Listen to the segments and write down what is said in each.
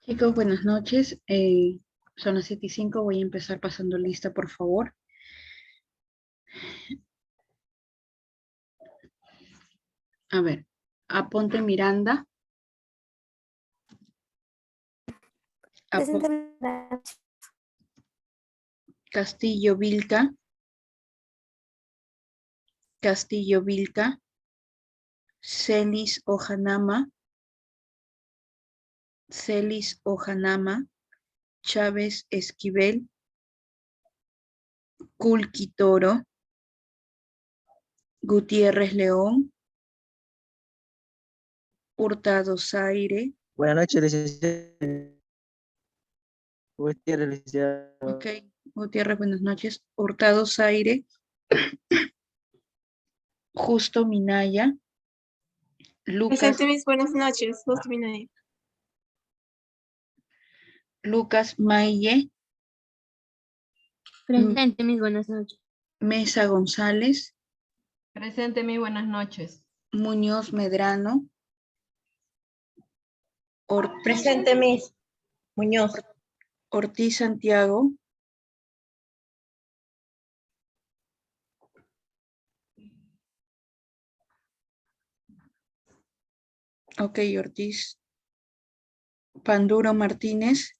Chicos, buenas noches. Son las 7:05. Voy a empezar pasando lista, por favor. A ver, Aponte Miranda. Presente. Castillo Vilca. Castillo Vilca. Celis Ojanama. Celis Ojanama. Chávez Esquivel. Culqui Toro. Gutiérrez León. Hurtado Zaire. Buenas noches, licenciado. Gutiérrez, licenciado. Ok, Gutiérrez, buenas noches. Hurtado Zaire. Justo Minaya. Lucas, Presente, mis buenas noches. Justo Minaya. Lucas Maille. Presente, mis buenas noches. Mesa González. Presente, mi buenas noches. Muñoz Medrano. Presente, Miss Muñoz. Ortiz Santiago. Ok, Ortiz. Panduro Martínez.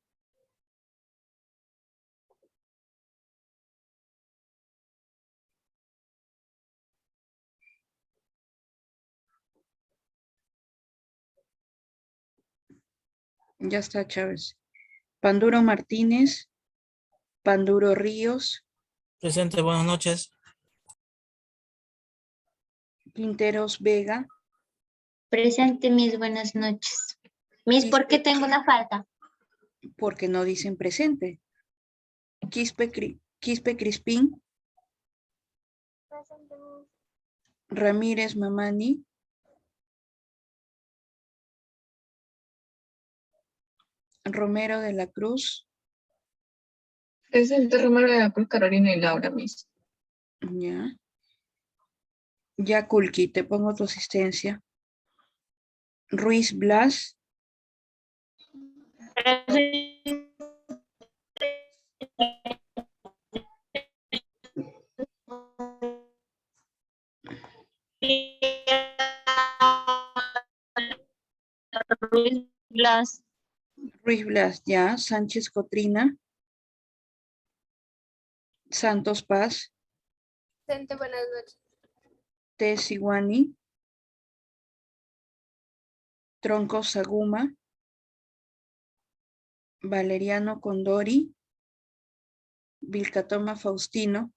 Ya está, Chávez. Panduro Martínez. Panduro Ríos. Presente, buenas noches. Quinteros Vega. Presente, mis buenas noches. Mis, ¿por qué tengo una falta? Porque no dicen presente. Quispe Crispín. Ramírez Mamani. Romero de la Cruz. Presente, Romero de la Cruz, Carolina y Laura, Miss. Ya. Ya, Culqui, te pongo tu asistencia. Ruiz Blas. Ruiz Blas. Ruiz Blas, ya. Sánchez Cotrina. Santos Paz. Presente, buenas noches. Tesiguani. Tronco Saguma. Valeriano Condori. Vilcatoma Faustino.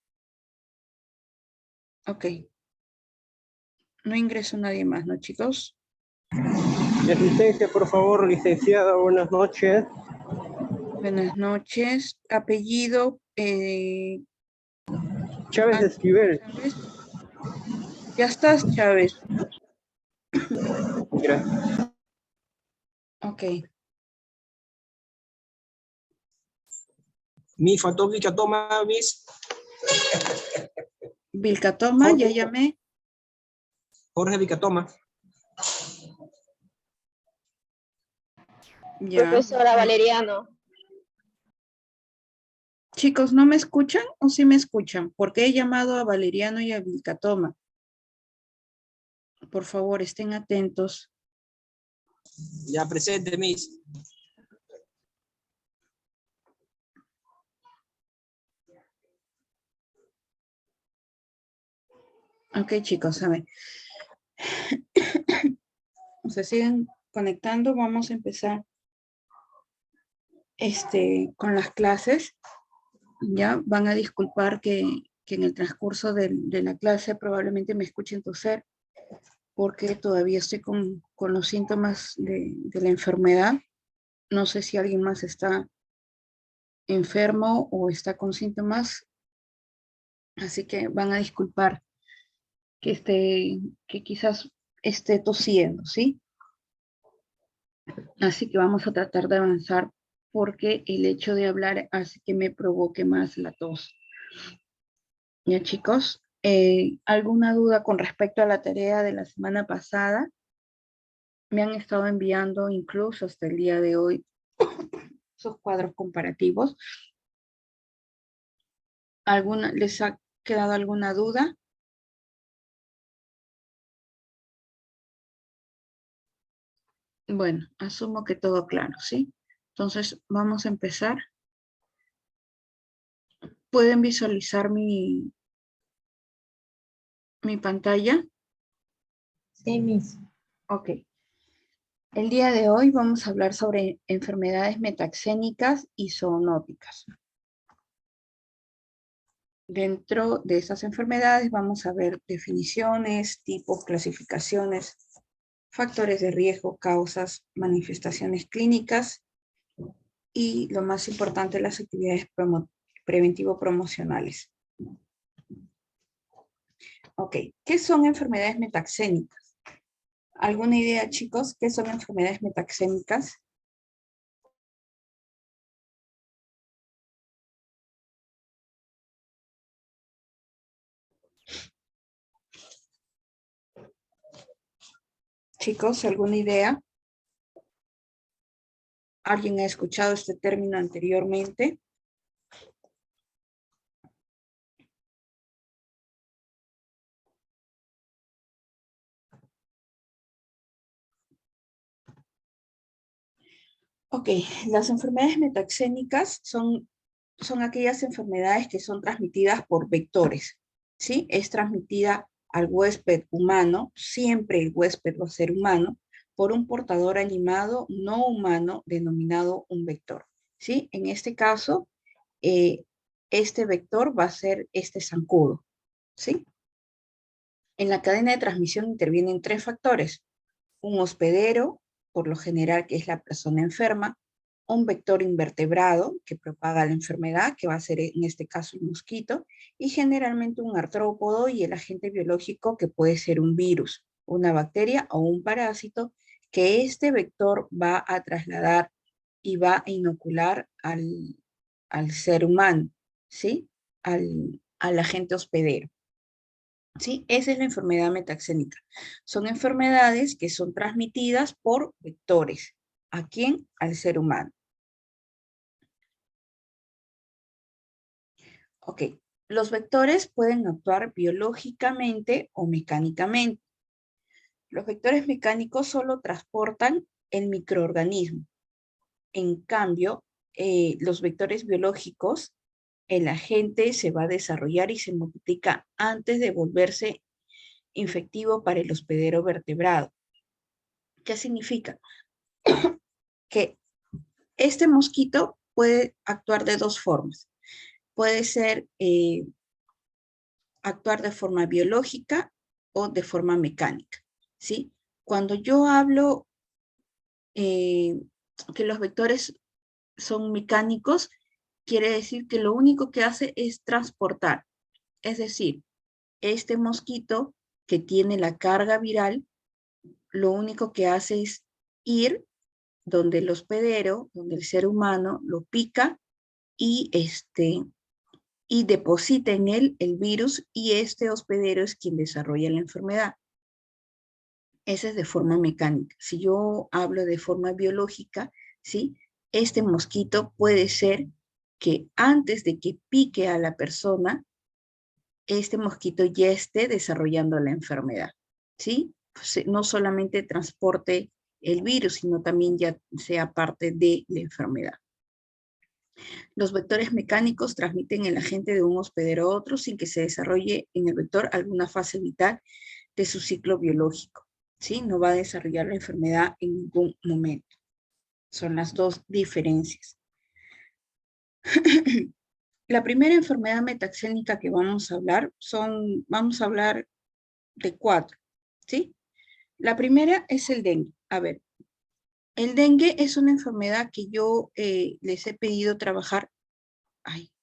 Ok. No ingreso nadie más, ¿no, chicos? Mi asistencia, por favor, licenciada. Buenas noches. Buenas noches. Apellido. Chávez Esquivel. Chávez. Ya estás, Chávez. Gracias. Ok. Mi faltó Vilcatoma, Miss. Vilcatoma, ya llamé. Jorge Vilcatoma. Ya. Profesora Valeriano. Chicos, ¿no me escuchan o sí me escuchan? Porque he llamado a Valeriano y a Vilcatoma. Por favor, estén atentos. Ya presente, Miss. Ok, chicos, a ver. Se siguen conectando. Vamos a empezar con las clases. Ya van a disculpar que en el transcurso de la clase probablemente me escuchen toser, porque todavía estoy con los síntomas de la enfermedad. No sé si alguien más está enfermo o está con síntomas, así que van a disculpar que quizás esté tosiendo, ¿sí? Así que vamos a tratar de avanzar porque el hecho de hablar hace que me provoque más la tos. Ya, chicos, ¿alguna duda con respecto a la tarea de la semana pasada? Me han estado enviando incluso hasta el día de hoy sus cuadros comparativos. ¿Les ha quedado alguna duda? Bueno, asumo que todo claro, ¿sí? Entonces, vamos a empezar. ¿Pueden visualizar mi pantalla? Sí, Miss. Ok. El día de hoy vamos a hablar sobre enfermedades metaxénicas y zoonóticas. Dentro de esas enfermedades vamos a ver definiciones, tipos, clasificaciones, factores de riesgo, causas, manifestaciones clínicas y lo más importante, las actividades preventivo-promocionales. Ok, ¿qué son enfermedades metaxénicas? ¿Alguna idea, chicos? ¿Qué son enfermedades metaxénicas? Chicos, ¿alguna idea? ¿Alguien ha escuchado este término anteriormente? Ok, las enfermedades metaxénicas son aquellas enfermedades que son transmitidas por vectores, ¿sí? Es transmitida al huésped humano, siempre el huésped va a ser humano, por un portador animado no humano denominado un vector, ¿sí? En este caso, este vector va a ser este zancudo, ¿sí? En la cadena de transmisión intervienen 3 factores: un hospedero, por lo general que es la persona enferma, un vector invertebrado que propaga la enfermedad, que va a ser en este caso el mosquito, y generalmente un artrópodo y el agente biológico que puede ser un virus, una bacteria o un parásito que este vector va a trasladar y va a inocular al ser humano, ¿sí? Al agente hospedero. ¿Sí? Esa es la enfermedad metaxénica. Son enfermedades que son transmitidas por vectores. ¿A quién? Al ser humano. Ok. Los vectores pueden actuar biológicamente o mecánicamente. Los vectores mecánicos solo transportan el microorganismo. En cambio, los vectores biológicos, el agente se va a desarrollar y se multiplica antes de volverse infectivo para el hospedero vertebrado. ¿Qué significa? Que este mosquito puede actuar de 2 formas. Puede ser actuar de forma biológica o de forma mecánica, ¿sí? Cuando yo hablo que los vectores son mecánicos, quiere decir que lo único que hace es transportar. Es decir, este mosquito que tiene la carga viral, lo único que hace es ir donde el hospedero, donde el ser humano lo pica y deposita en él el virus y este hospedero es quien desarrolla la enfermedad. Esa es de forma mecánica. Si yo hablo de forma biológica, ¿sí? Este mosquito puede ser que antes de que pique a la persona, este mosquito ya esté desarrollando la enfermedad, ¿sí? Pues, no solamente transporte el virus, sino también ya sea parte de la enfermedad. Los vectores mecánicos transmiten el agente de un hospedero a otro sin que se desarrolle en el vector alguna fase vital de su ciclo biológico, ¿sí? No va a desarrollar la enfermedad en ningún momento. Son las 2 diferencias. La primera enfermedad metaxénica que vamos a hablar de 4, ¿sí? La primera es el dengue. A ver, el dengue es una enfermedad que yo les he pedido trabajar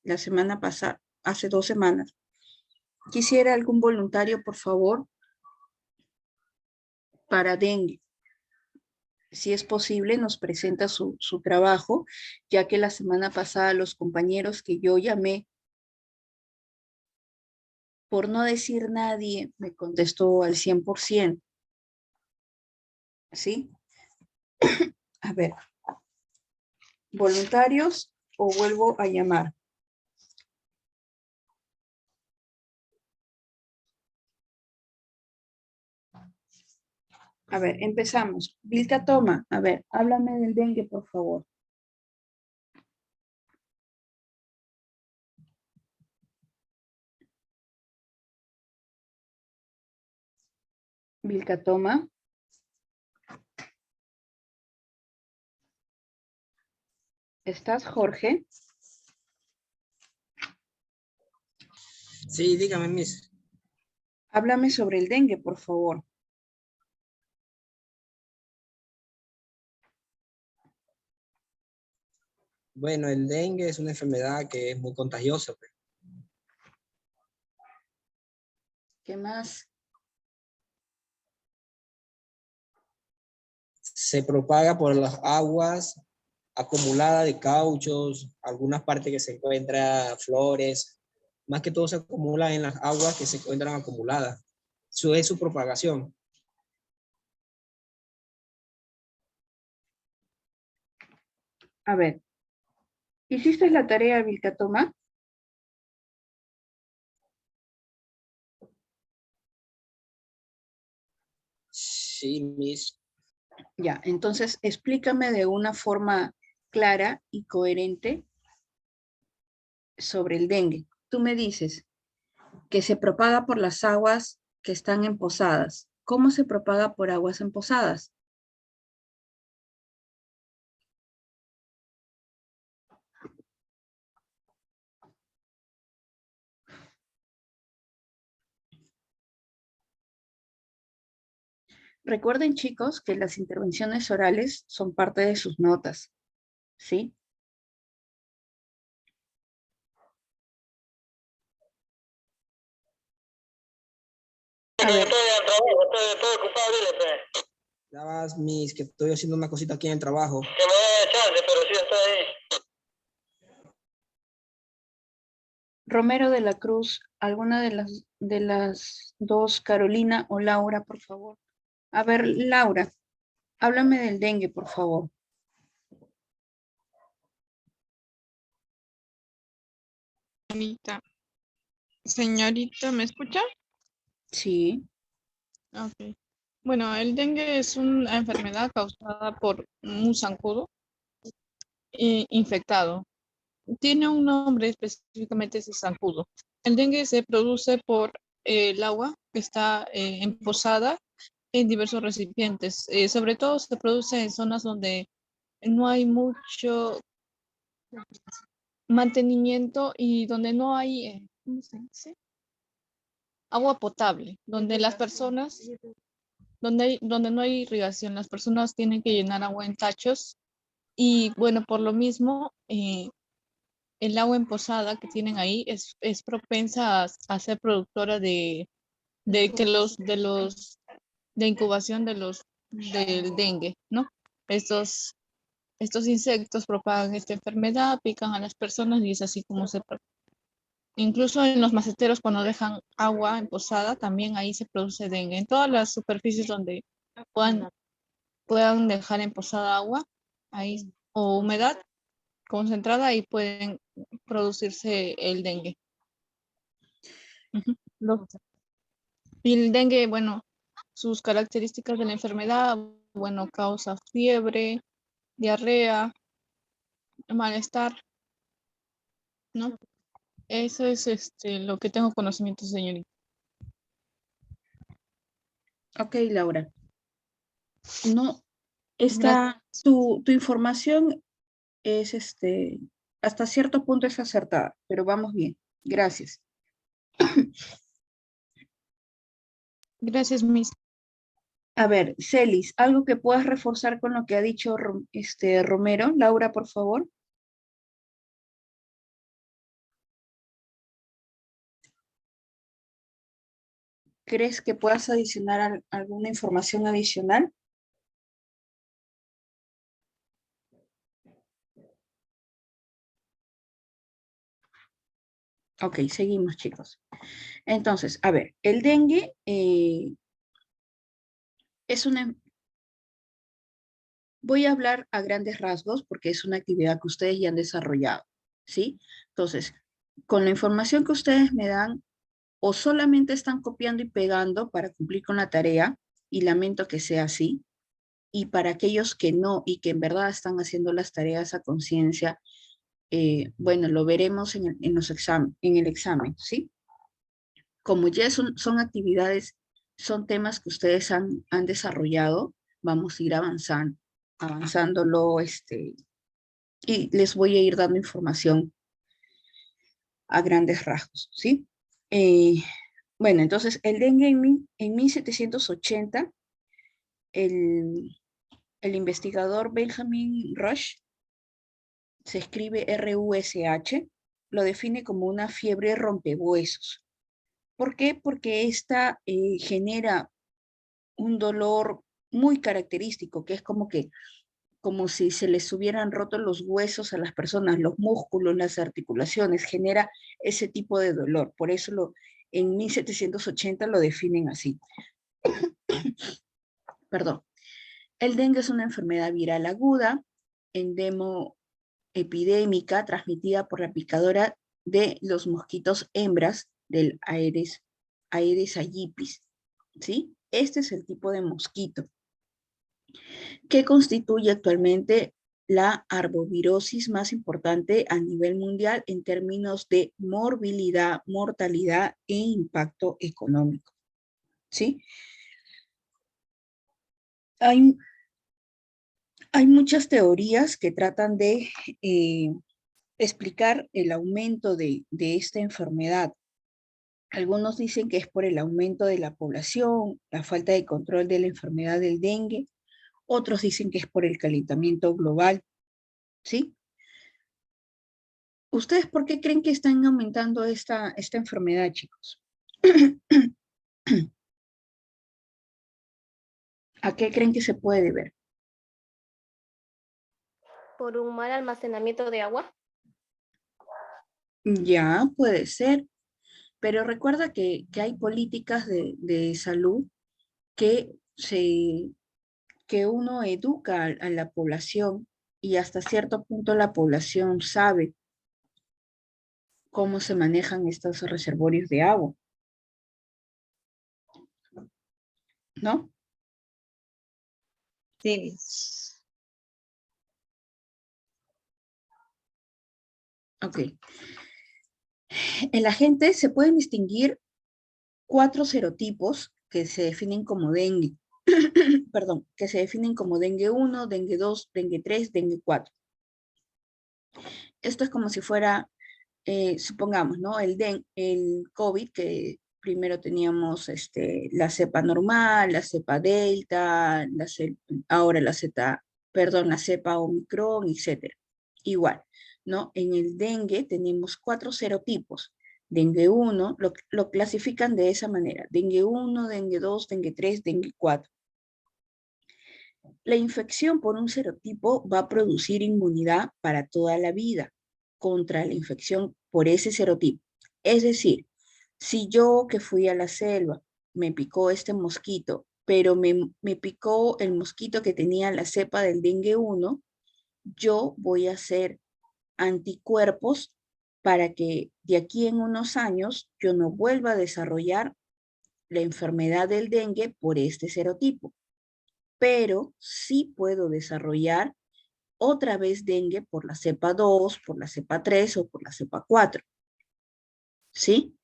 la semana pasada, hace 2 semanas. Quisiera algún voluntario, por favor, para dengue. Si es posible, nos presenta su trabajo, ya que la semana pasada los compañeros que yo llamé, por no decir nadie, me contestó al 100%. ¿Sí? A ver. ¿Voluntarios o vuelvo a llamar? A ver, empezamos. Vilca Toma, a ver, háblame del dengue, por favor. Vilca Toma. ¿Estás, Jorge? Sí, dígame, Miss. Háblame sobre el dengue, por favor. Bueno, el dengue es una enfermedad que es muy contagiosa, pues. ¿Qué más? Se propaga por las aguas acumuladas de cauchos, algunas partes que se encuentran flores, más que todo se acumula en las aguas que se encuentran acumuladas. Eso es su propagación. A ver, ¿hiciste la tarea, Vilca Toma? Sí, Miss. Ya, entonces explícame de una forma clara y coherente sobre el dengue. Tú me dices que se propaga por las aguas que están empozadas. ¿Cómo se propaga por aguas empozadas? Recuerden, chicos, que las intervenciones orales son parte de sus notas, ¿sí? A ver, Estoy ocupado, dile, pe. Ya vas, Miss, que estoy haciendo una cosita aquí en el trabajo. Que me dé chance, pero sí está ahí. Romero de la Cruz, alguna de las dos, Carolina o Laura, por favor. A ver, Laura, háblame del dengue, por favor. Señorita, ¿me escucha? Sí, Ok. Bueno, el dengue es una enfermedad causada por un zancudo infectado. Tiene un nombre específicamente ese zancudo. El dengue se produce por el agua que está emposada en diversos recipientes. Sobre todo se produce en zonas donde no hay mucho mantenimiento y donde no hay, ¿cómo se dice? Agua potable, donde las personas, donde no hay irrigación, las personas tienen que llenar agua en tachos y bueno, por lo mismo, el agua emposada que tienen ahí es propensa a ser productora de incubación del dengue, ¿no? Estos insectos propagan esta enfermedad, pican a las personas y es así como se propaga. Incluso en los maceteros cuando dejan agua emposada, también ahí se produce dengue. En todas las superficies donde puedan dejar emposada agua, ahí, o humedad concentrada, ahí pueden producirse el dengue. Y el dengue, bueno, sus características de la enfermedad, bueno, causa fiebre, diarrea, malestar, ¿no? Eso es lo que tengo conocimiento, señorita. ok, Laura. No, tu información es hasta cierto punto es acertada, pero vamos bien. Gracias. Gracias, Miss. A ver, Celis, algo que puedas reforzar con lo que ha dicho Romero. Laura, por favor. ¿Crees que puedas adicionar alguna información adicional? Ok, seguimos, chicos. Entonces, a ver, el dengue es una Voy a hablar a grandes rasgos porque es una actividad que ustedes ya han desarrollado, ¿sí? Entonces, con la información que ustedes me dan, o solamente están copiando y pegando para cumplir con la tarea, y lamento que sea así, y para aquellos que no y que en verdad están haciendo las tareas a conciencia, bueno, lo veremos en el examen, ¿sí? Como ya son actividades, son temas que ustedes han desarrollado, vamos a ir avanzándolo, y les voy a ir dando información a grandes rasgos, ¿sí? Bueno, entonces, el dengue en 1780, el investigador Benjamin Rush, se escribe R-U-S-H, lo define como una fiebre rompehuesos. ¿Por qué? Porque esta genera un dolor muy característico, que es como si se les hubieran roto los huesos a las personas, los músculos, las articulaciones, genera ese tipo de dolor. Por eso en 1780 lo definen así. Perdón. El dengue es una enfermedad viral aguda, endemo-epidémica, transmitida por la picadora de los mosquitos hembras del Aedes aegypti, ¿sí? Este es el tipo de mosquito que constituye actualmente la arbovirosis más importante a nivel mundial en términos de morbilidad, mortalidad e impacto económico, ¿sí? Hay muchas teorías que tratan de explicar el aumento de esta enfermedad. Algunos dicen que es por el aumento de la población, la falta de control de la enfermedad del dengue. Otros dicen que es por el calentamiento global, ¿sí? ¿Ustedes por qué creen que están aumentando esta enfermedad, chicos? ¿A qué creen que se puede deber? Por un mal almacenamiento de agua. Ya, puede ser. Pero recuerda que hay políticas de salud que, que uno educa a la población y hasta cierto punto la población sabe cómo se manejan estos reservorios de agua, ¿no? Sí. Ok. En la gente se pueden distinguir 4 serotipos que se definen como dengue. Perdón, que se definen como dengue 1, dengue 2, dengue 3, dengue 4. Esto es como si fuera, supongamos, ¿no? El COVID, que primero teníamos la cepa normal, la cepa delta, ahora la cepa omicron, etc. Igual, ¿no? En el dengue tenemos 4 serotipos. Dengue 1, lo clasifican de esa manera. Dengue 1, dengue 2, dengue 3, dengue 4. La infección por un serotipo va a producir inmunidad para toda la vida contra la infección por ese serotipo. Es decir, si yo que fui a la selva me picó este mosquito, pero me picó el mosquito que tenía la cepa del dengue 1, yo voy a hacer anticuerpos para que de aquí en unos años yo no vuelva a desarrollar la enfermedad del dengue por este serotipo. Pero sí puedo desarrollar otra vez dengue por la cepa 2, por la cepa 3 o por la cepa 4. ¿Sí?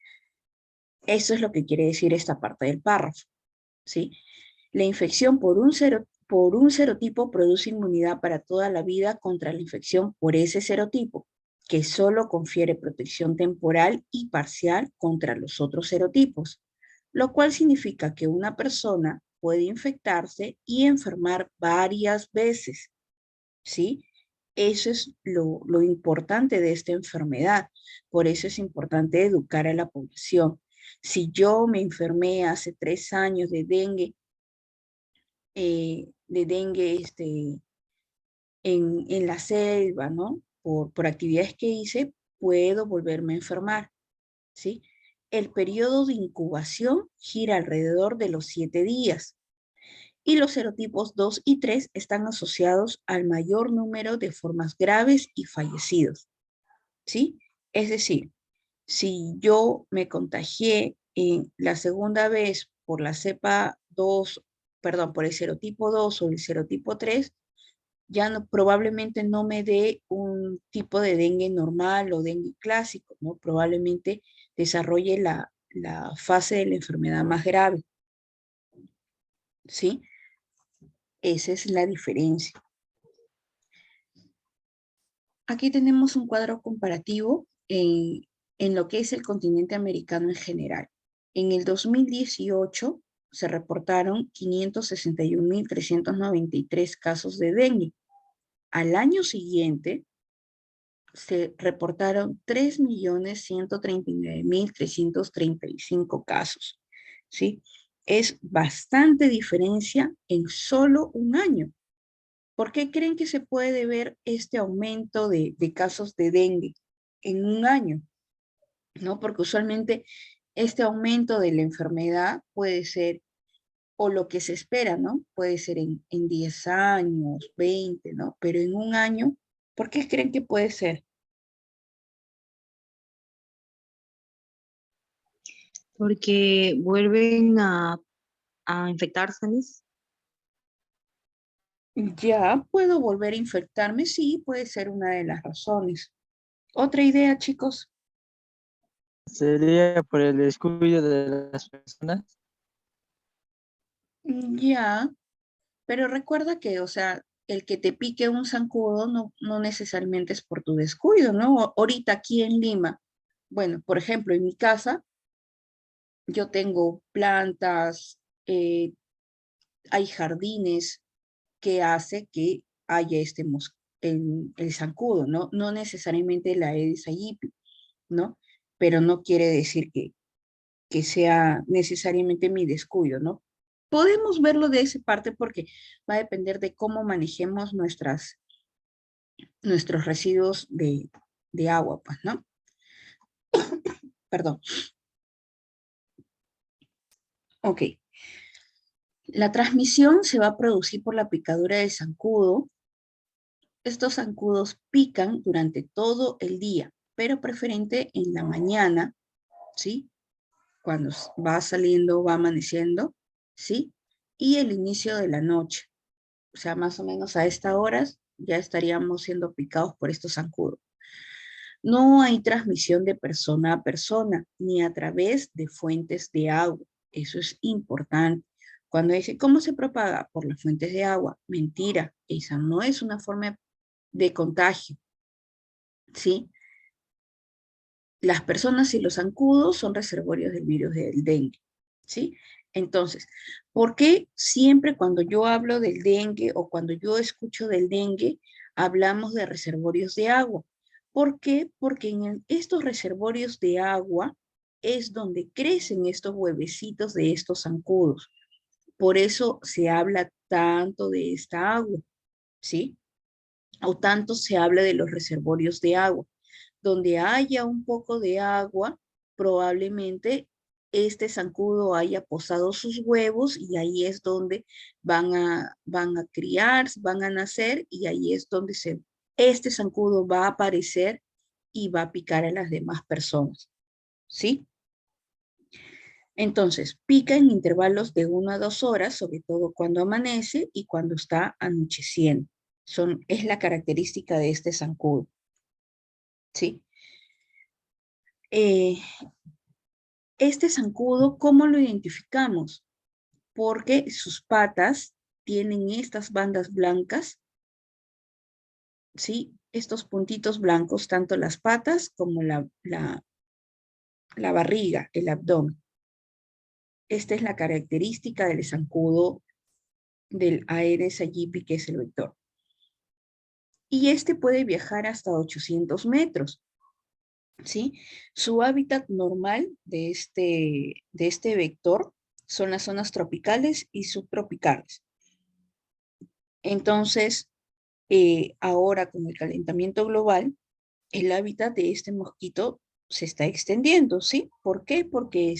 Eso es lo que quiere decir esta parte del párrafo. ¿Sí? La infección por un serotipo produce inmunidad para toda la vida contra la infección por ese serotipo, que solo confiere protección temporal y parcial contra los otros serotipos, lo cual significa que una persona puede infectarse y enfermar varias veces, ¿sí? Eso es lo importante de esta enfermedad. Por eso es importante educar a la población. Si yo me enfermé hace 3 años de dengue en la selva, ¿no? Por actividades que hice, puedo volverme a enfermar, ¿sí? El periodo de incubación gira alrededor de los 7 días Y los serotipos 2 y 3 están asociados al mayor número de formas graves y fallecidos, ¿sí? Es decir, si yo me contagié la segunda vez por la cepa 2, perdón, por el serotipo 2 o el serotipo 3, ya no, probablemente no me dé un tipo de dengue normal o dengue clásico, ¿no? Probablemente desarrolle la fase de la enfermedad más grave, ¿sí? Esa es la diferencia. Aquí tenemos un cuadro comparativo en lo que es el continente americano en general. En el 2018 se reportaron 561.393 casos de dengue. Al año siguiente se reportaron 3.139.335 casos, ¿sí? Es bastante diferencia en solo un año. ¿Por qué creen que se puede ver este aumento de casos de dengue en un año? ¿No? Porque usualmente este aumento de la enfermedad puede ser, o lo que se espera, ¿no? Puede ser en 10 años, 20, ¿no? Pero en un año, ¿por qué creen que puede ser? Porque vuelven a infectarse, Miss. Ya puedo volver a infectarme, sí, puede ser una de las razones. Otra idea, chicos. Sería por el descuido de las personas. Ya, pero recuerda que, o sea, el que te pique un zancudo no necesariamente es por tu descuido, ¿no? Ahorita aquí en Lima, bueno, por ejemplo, en mi casa, yo tengo plantas, hay jardines que hace que haya el zancudo, ¿no? No necesariamente la Aedes aegypti, ¿no? Pero no quiere decir que sea necesariamente mi descuido, ¿no? Podemos verlo de esa parte porque va a depender de cómo manejemos nuestros residuos de agua, pues, ¿no? Perdón. Ok. La transmisión se va a producir por la picadura del zancudo. Estos zancudos pican durante todo el día, pero preferente en la mañana, ¿sí? Cuando va saliendo, va amaneciendo, ¿sí? Y el inicio de la noche. O sea, más o menos a estas horas ya estaríamos siendo picados por estos zancudos. No hay transmisión de persona a persona, ni a través de fuentes de agua. Eso es importante. Cuando dice, ¿cómo se propaga? Por las fuentes de agua. Mentira, esa no es una forma de contagio, ¿sí? Las personas y los zancudos son reservorios del virus del dengue, ¿sí? Entonces, ¿por qué siempre cuando yo hablo del dengue o cuando yo escucho del dengue, hablamos de reservorios de agua? ¿Por qué? Porque en estos reservorios de agua es donde crecen estos huevecitos de estos zancudos. Por eso se habla tanto de esta agua, ¿sí? O tanto se habla de los reservorios de agua. Donde haya un poco de agua, probablemente este zancudo haya posado sus huevos y ahí es donde van a criar, van a nacer y ahí es donde este zancudo va a aparecer y va a picar a las demás personas, ¿sí? Entonces, pica en intervalos de 1 a 2 horas, sobre todo cuando amanece y cuando está anocheciendo. Es la característica de este zancudo, ¿sí? Este zancudo, ¿cómo lo identificamos? Porque sus patas tienen estas bandas blancas, ¿sí? Estos puntitos blancos, tanto las patas como la barriga, el abdomen. Esta es la característica del zancudo del Aedes aegypti, que es el vector. Y este puede viajar hasta 800 metros, ¿sí? Su hábitat normal de este vector son las zonas tropicales y subtropicales. Entonces, ahora con el calentamiento global, el hábitat de este mosquito se está extendiendo, ¿sí? ¿Por qué? Porque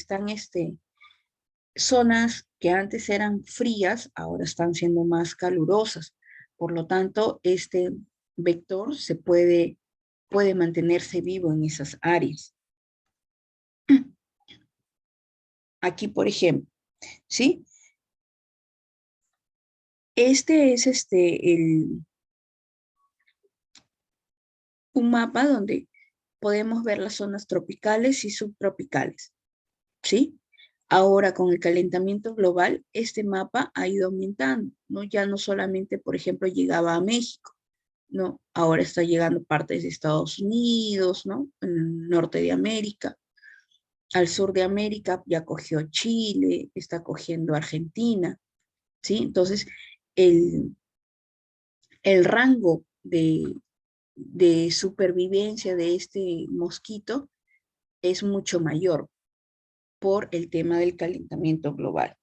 zonas que antes eran frías, ahora están siendo más calurosas. Por lo tanto, este vector puede mantenerse vivo en esas áreas. Aquí, por ejemplo, ¿sí? Este es un mapa donde podemos ver las zonas tropicales y subtropicales, ¿sí? Ahora, con el calentamiento global, este mapa ha ido aumentando, ¿no? Ya no solamente, por ejemplo, llegaba a México, ¿no? Ahora está llegando partes de Estados Unidos, ¿no? En el norte de América. Al sur de América ya cogió Chile, está cogiendo Argentina, ¿sí? Entonces, el rango de supervivencia de este mosquito es mucho mayor por el tema del calentamiento global.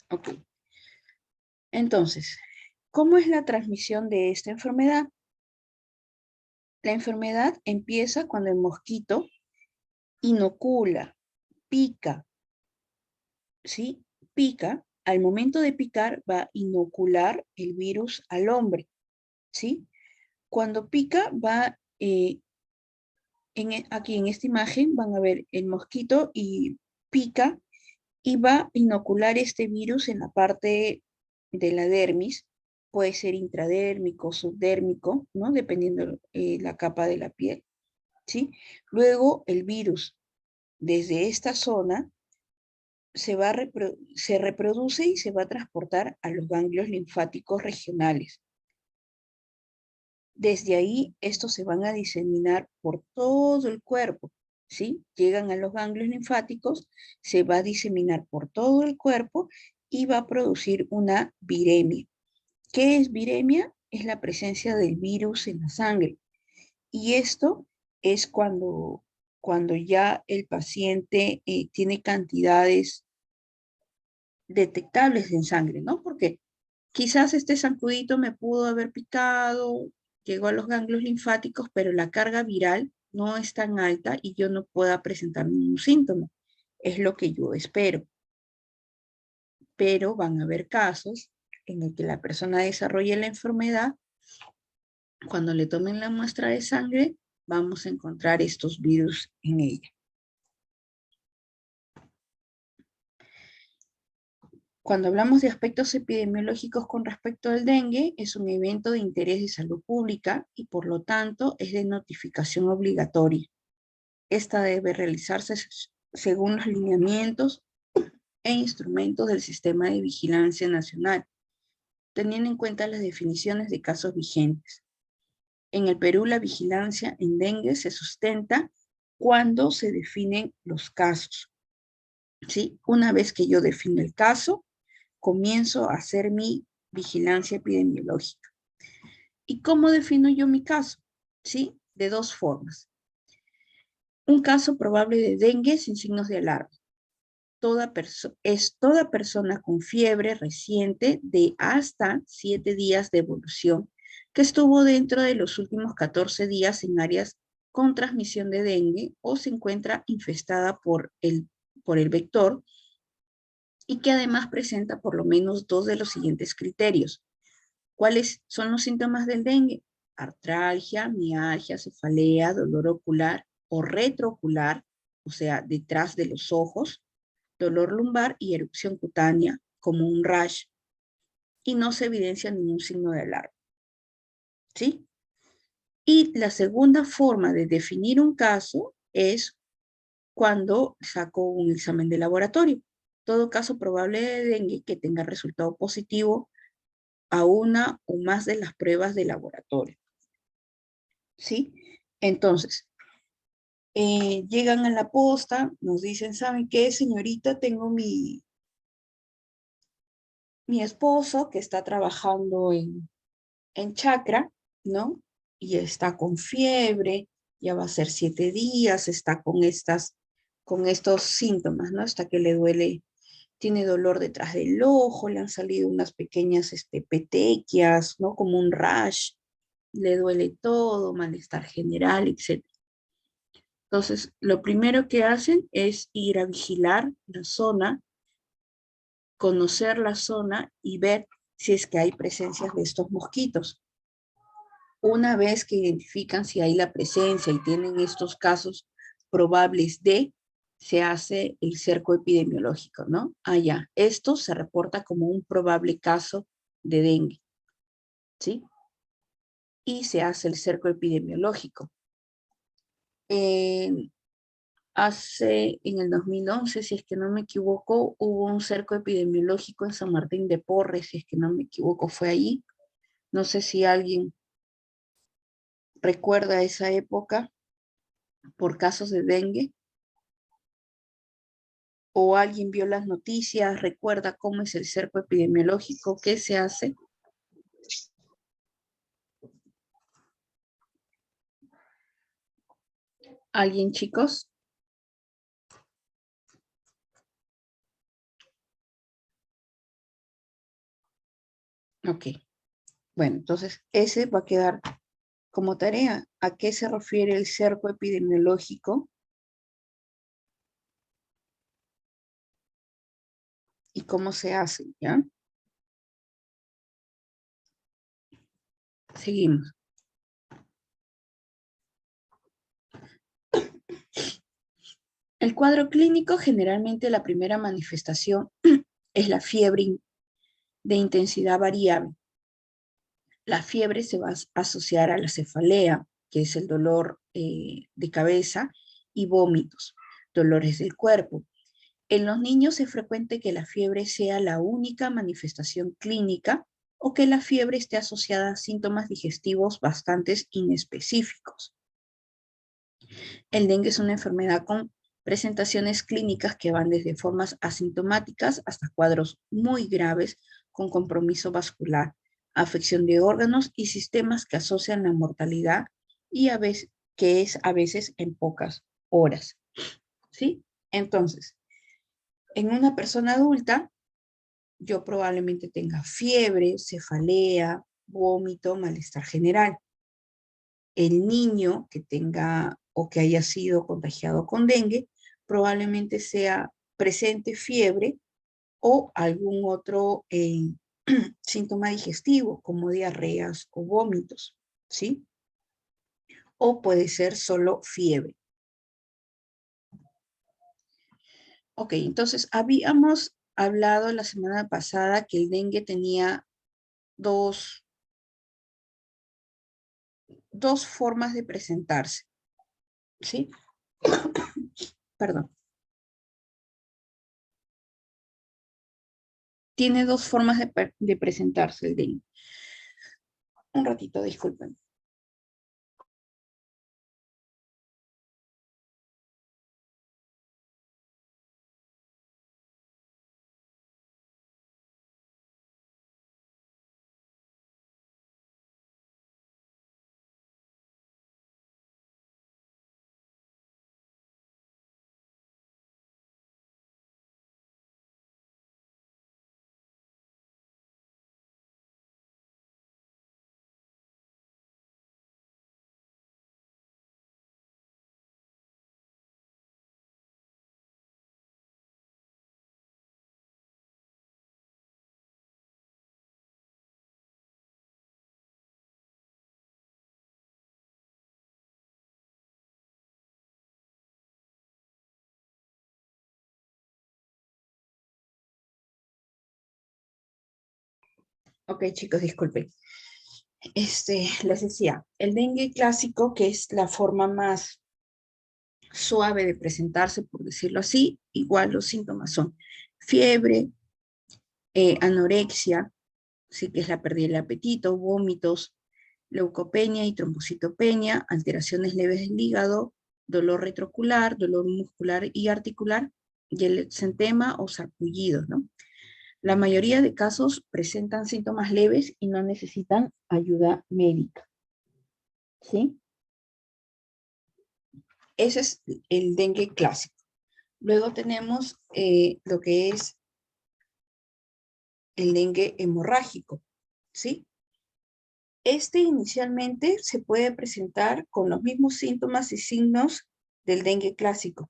Ok. Entonces, ¿cómo es la transmisión de esta enfermedad? La enfermedad empieza cuando el mosquito inocula, pica, ¿sí? Pica, al momento de picar va a inocular el virus al hombre, ¿sí? Cuando pica va, aquí en esta imagen van a ver el mosquito y pica y va a inocular este virus en la parte de la dermis, puede ser intradérmico, subdérmico, ¿no? Dependiendo la capa de la piel, ¿sí? Luego el virus desde esta zona se reproduce y se va a transportar a los ganglios linfáticos regionales. Desde ahí, estos se van a diseminar por todo el cuerpo, ¿sí? Llegan a los ganglios linfáticos, se va a diseminar por todo el cuerpo y va a producir una viremia. ¿Qué es viremia? Es la presencia del virus en la sangre. Y esto es cuando ya el paciente tiene cantidades detectables en sangre, ¿no? Porque quizás este zancudito me pudo haber picado, llegó a los ganglios linfáticos, pero la carga viral no es tan alta y yo no pueda presentar ningún síntoma. Es lo que yo espero. Pero van a haber casos en el que la persona desarrolle la enfermedad. Cuando le tomen la muestra de sangre, vamos a encontrar estos virus en ella. Cuando hablamos de aspectos epidemiológicos con respecto al dengue, es un evento de interés de salud pública y por lo tanto es de notificación obligatoria. Esta debe realizarse según los lineamientos e instrumentos del Sistema de Vigilancia Nacional, teniendo en cuenta las definiciones de casos vigentes. En el Perú, la vigilancia en dengue se sustenta cuando se definen los casos, ¿sí? Una vez que yo defino el caso, comienzo a hacer mi vigilancia epidemiológica. ¿Y cómo defino yo mi caso? ¿Sí? De dos formas. Un caso probable de dengue sin signos de alarma. Toda persona con fiebre reciente de hasta 7 días de evolución que estuvo dentro de los últimos 14 días en áreas con transmisión de dengue o se encuentra infestada por el vector y que además presenta por lo menos 2 de los siguientes criterios. ¿Cuáles son los síntomas del dengue? Artralgia, mialgia, cefalea, dolor ocular o retroocular, o sea, detrás de los ojos, dolor lumbar y erupción cutánea, como un rash, y no se evidencia ningún signo de alarma. ¿Sí? Y la segunda forma de definir un caso es cuando saco un examen de laboratorio. Todo caso probable de dengue que tenga resultado positivo a una o más de las pruebas de laboratorio. ¿Sí? Entonces, llegan a la posta, nos dicen, ¿saben qué, señorita? Tengo mi esposo que está trabajando en Chacra, ¿no? Y está con fiebre, ya va a ser 7 días, está con estos síntomas, ¿no? Hasta que le duele, tiene dolor detrás del ojo, le han salido unas pequeñas petequias, ¿no? Como un rash, le duele todo, malestar general, etc. Entonces, lo primero que hacen es ir a vigilar la zona, conocer la zona y ver si es que hay presencias de estos mosquitos. Una vez que identifican si hay la presencia y tienen estos casos probables de, se hace el cerco epidemiológico, ¿no? Ya, esto se reporta como un probable caso de dengue, ¿sí? Y se hace el cerco epidemiológico. En el 2011, si es que no me equivoco, hubo un cerco epidemiológico en San Martín de Porres, si es que no me equivoco, fue allí. No sé si alguien recuerda esa época por casos de dengue, o alguien vio las noticias, recuerda cómo es el cerco epidemiológico, qué se hace. ¿Alguien, chicos? Ok. Bueno, entonces ese va a quedar como tarea. ¿A qué se refiere el cerco epidemiológico? ¿Y cómo se hace? ¿Ya? Seguimos. El cuadro clínico, generalmente la primera manifestación es la fiebre de intensidad variable. La fiebre se va a asociar a la cefalea, que es el dolor de cabeza, y vómitos, dolores del cuerpo. En los niños es frecuente que la fiebre sea la única manifestación clínica o que la fiebre esté asociada a síntomas digestivos bastante inespecíficos. El dengue es una enfermedad con presentaciones clínicas que van desde formas asintomáticas hasta cuadros muy graves con compromiso vascular, afección de órganos y sistemas que asocian la mortalidad y que es a veces en pocas horas. ¿Sí? Entonces, en una persona adulta, yo probablemente tenga fiebre, cefalea, vómito, malestar general. El niño que tenga o que haya sido contagiado con dengue probablemente sea presente fiebre o algún otro síntoma digestivo como diarreas o vómitos, ¿sí? O puede ser solo fiebre. Ok, entonces habíamos hablado la semana pasada que el dengue tenía dos formas de presentarse, ¿sí? Perdón. Tiene dos formas de presentarse el dengue. Un ratito, disculpen. Ok, chicos, disculpen. Les decía, el dengue clásico, que es la forma más suave de presentarse, por decirlo así, igual los síntomas son fiebre, anorexia, sí que es la pérdida del apetito, vómitos, leucopenia y trombocitopenia, alteraciones leves del hígado, dolor retroocular, dolor muscular y articular, y el exantema o sarpullidos, ¿no? La mayoría de casos presentan síntomas leves y no necesitan ayuda médica, ¿sí? Ese es el dengue clásico. Luego tenemos lo que es el dengue hemorrágico, ¿sí? Este inicialmente se puede presentar con los mismos síntomas y signos del dengue clásico,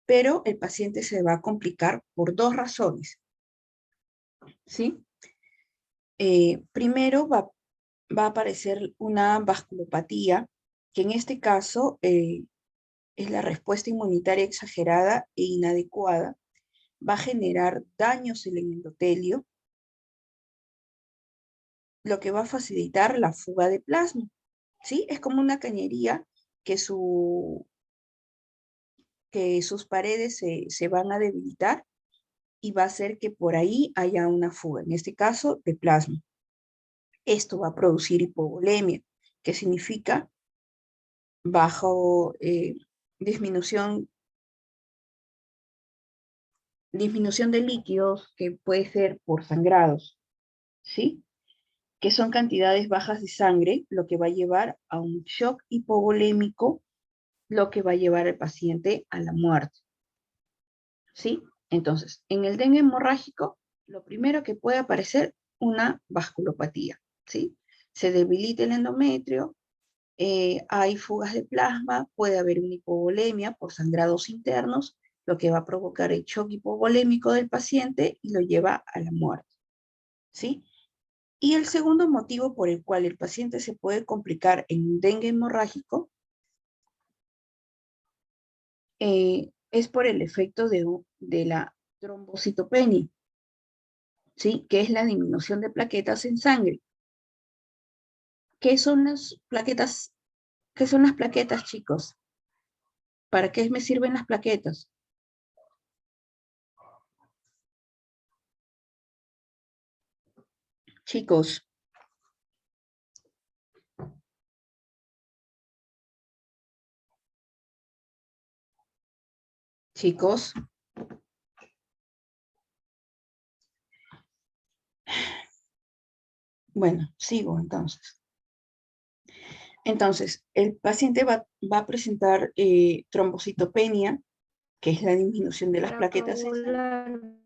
pero el paciente se va a complicar por dos razones, ¿sí? Primero va a aparecer una vasculopatía, que en este caso es la respuesta inmunitaria exagerada e inadecuada, va a generar daños en el endotelio, lo que va a facilitar la fuga de plasma, ¿sí? Es como una cañería que, sus paredes se van a debilitar y va a hacer que por ahí haya una fuga, en este caso de plasma. Esto va a producir hipovolemia, que significa bajo disminución de líquidos, que puede ser por sangrados, ¿sí? Que son cantidades bajas de sangre, lo que va a llevar a un shock hipovolémico, lo que va a llevar al paciente a la muerte, ¿sí? Entonces, en el dengue hemorrágico, lo primero que puede aparecer, una vasculopatía, ¿sí? Se debilita el endometrio, hay fugas de plasma, puede haber una hipovolemia por sangrados internos, lo que va a provocar el shock hipovolémico del paciente y lo lleva a la muerte, ¿sí? Y el segundo motivo por el cual el paciente se puede complicar en un dengue hemorrágico es por el efecto de la trombocitopenia, ¿sí? Que es la disminución de plaquetas en sangre. ¿Qué son las plaquetas? ¿Qué son las plaquetas, chicos? ¿Para qué me sirven las plaquetas? Chicos. Chicos. Bueno, sigo entonces. Entonces, el paciente va a presentar trombocitopenia, que es la disminución de las plaquetas en sangre.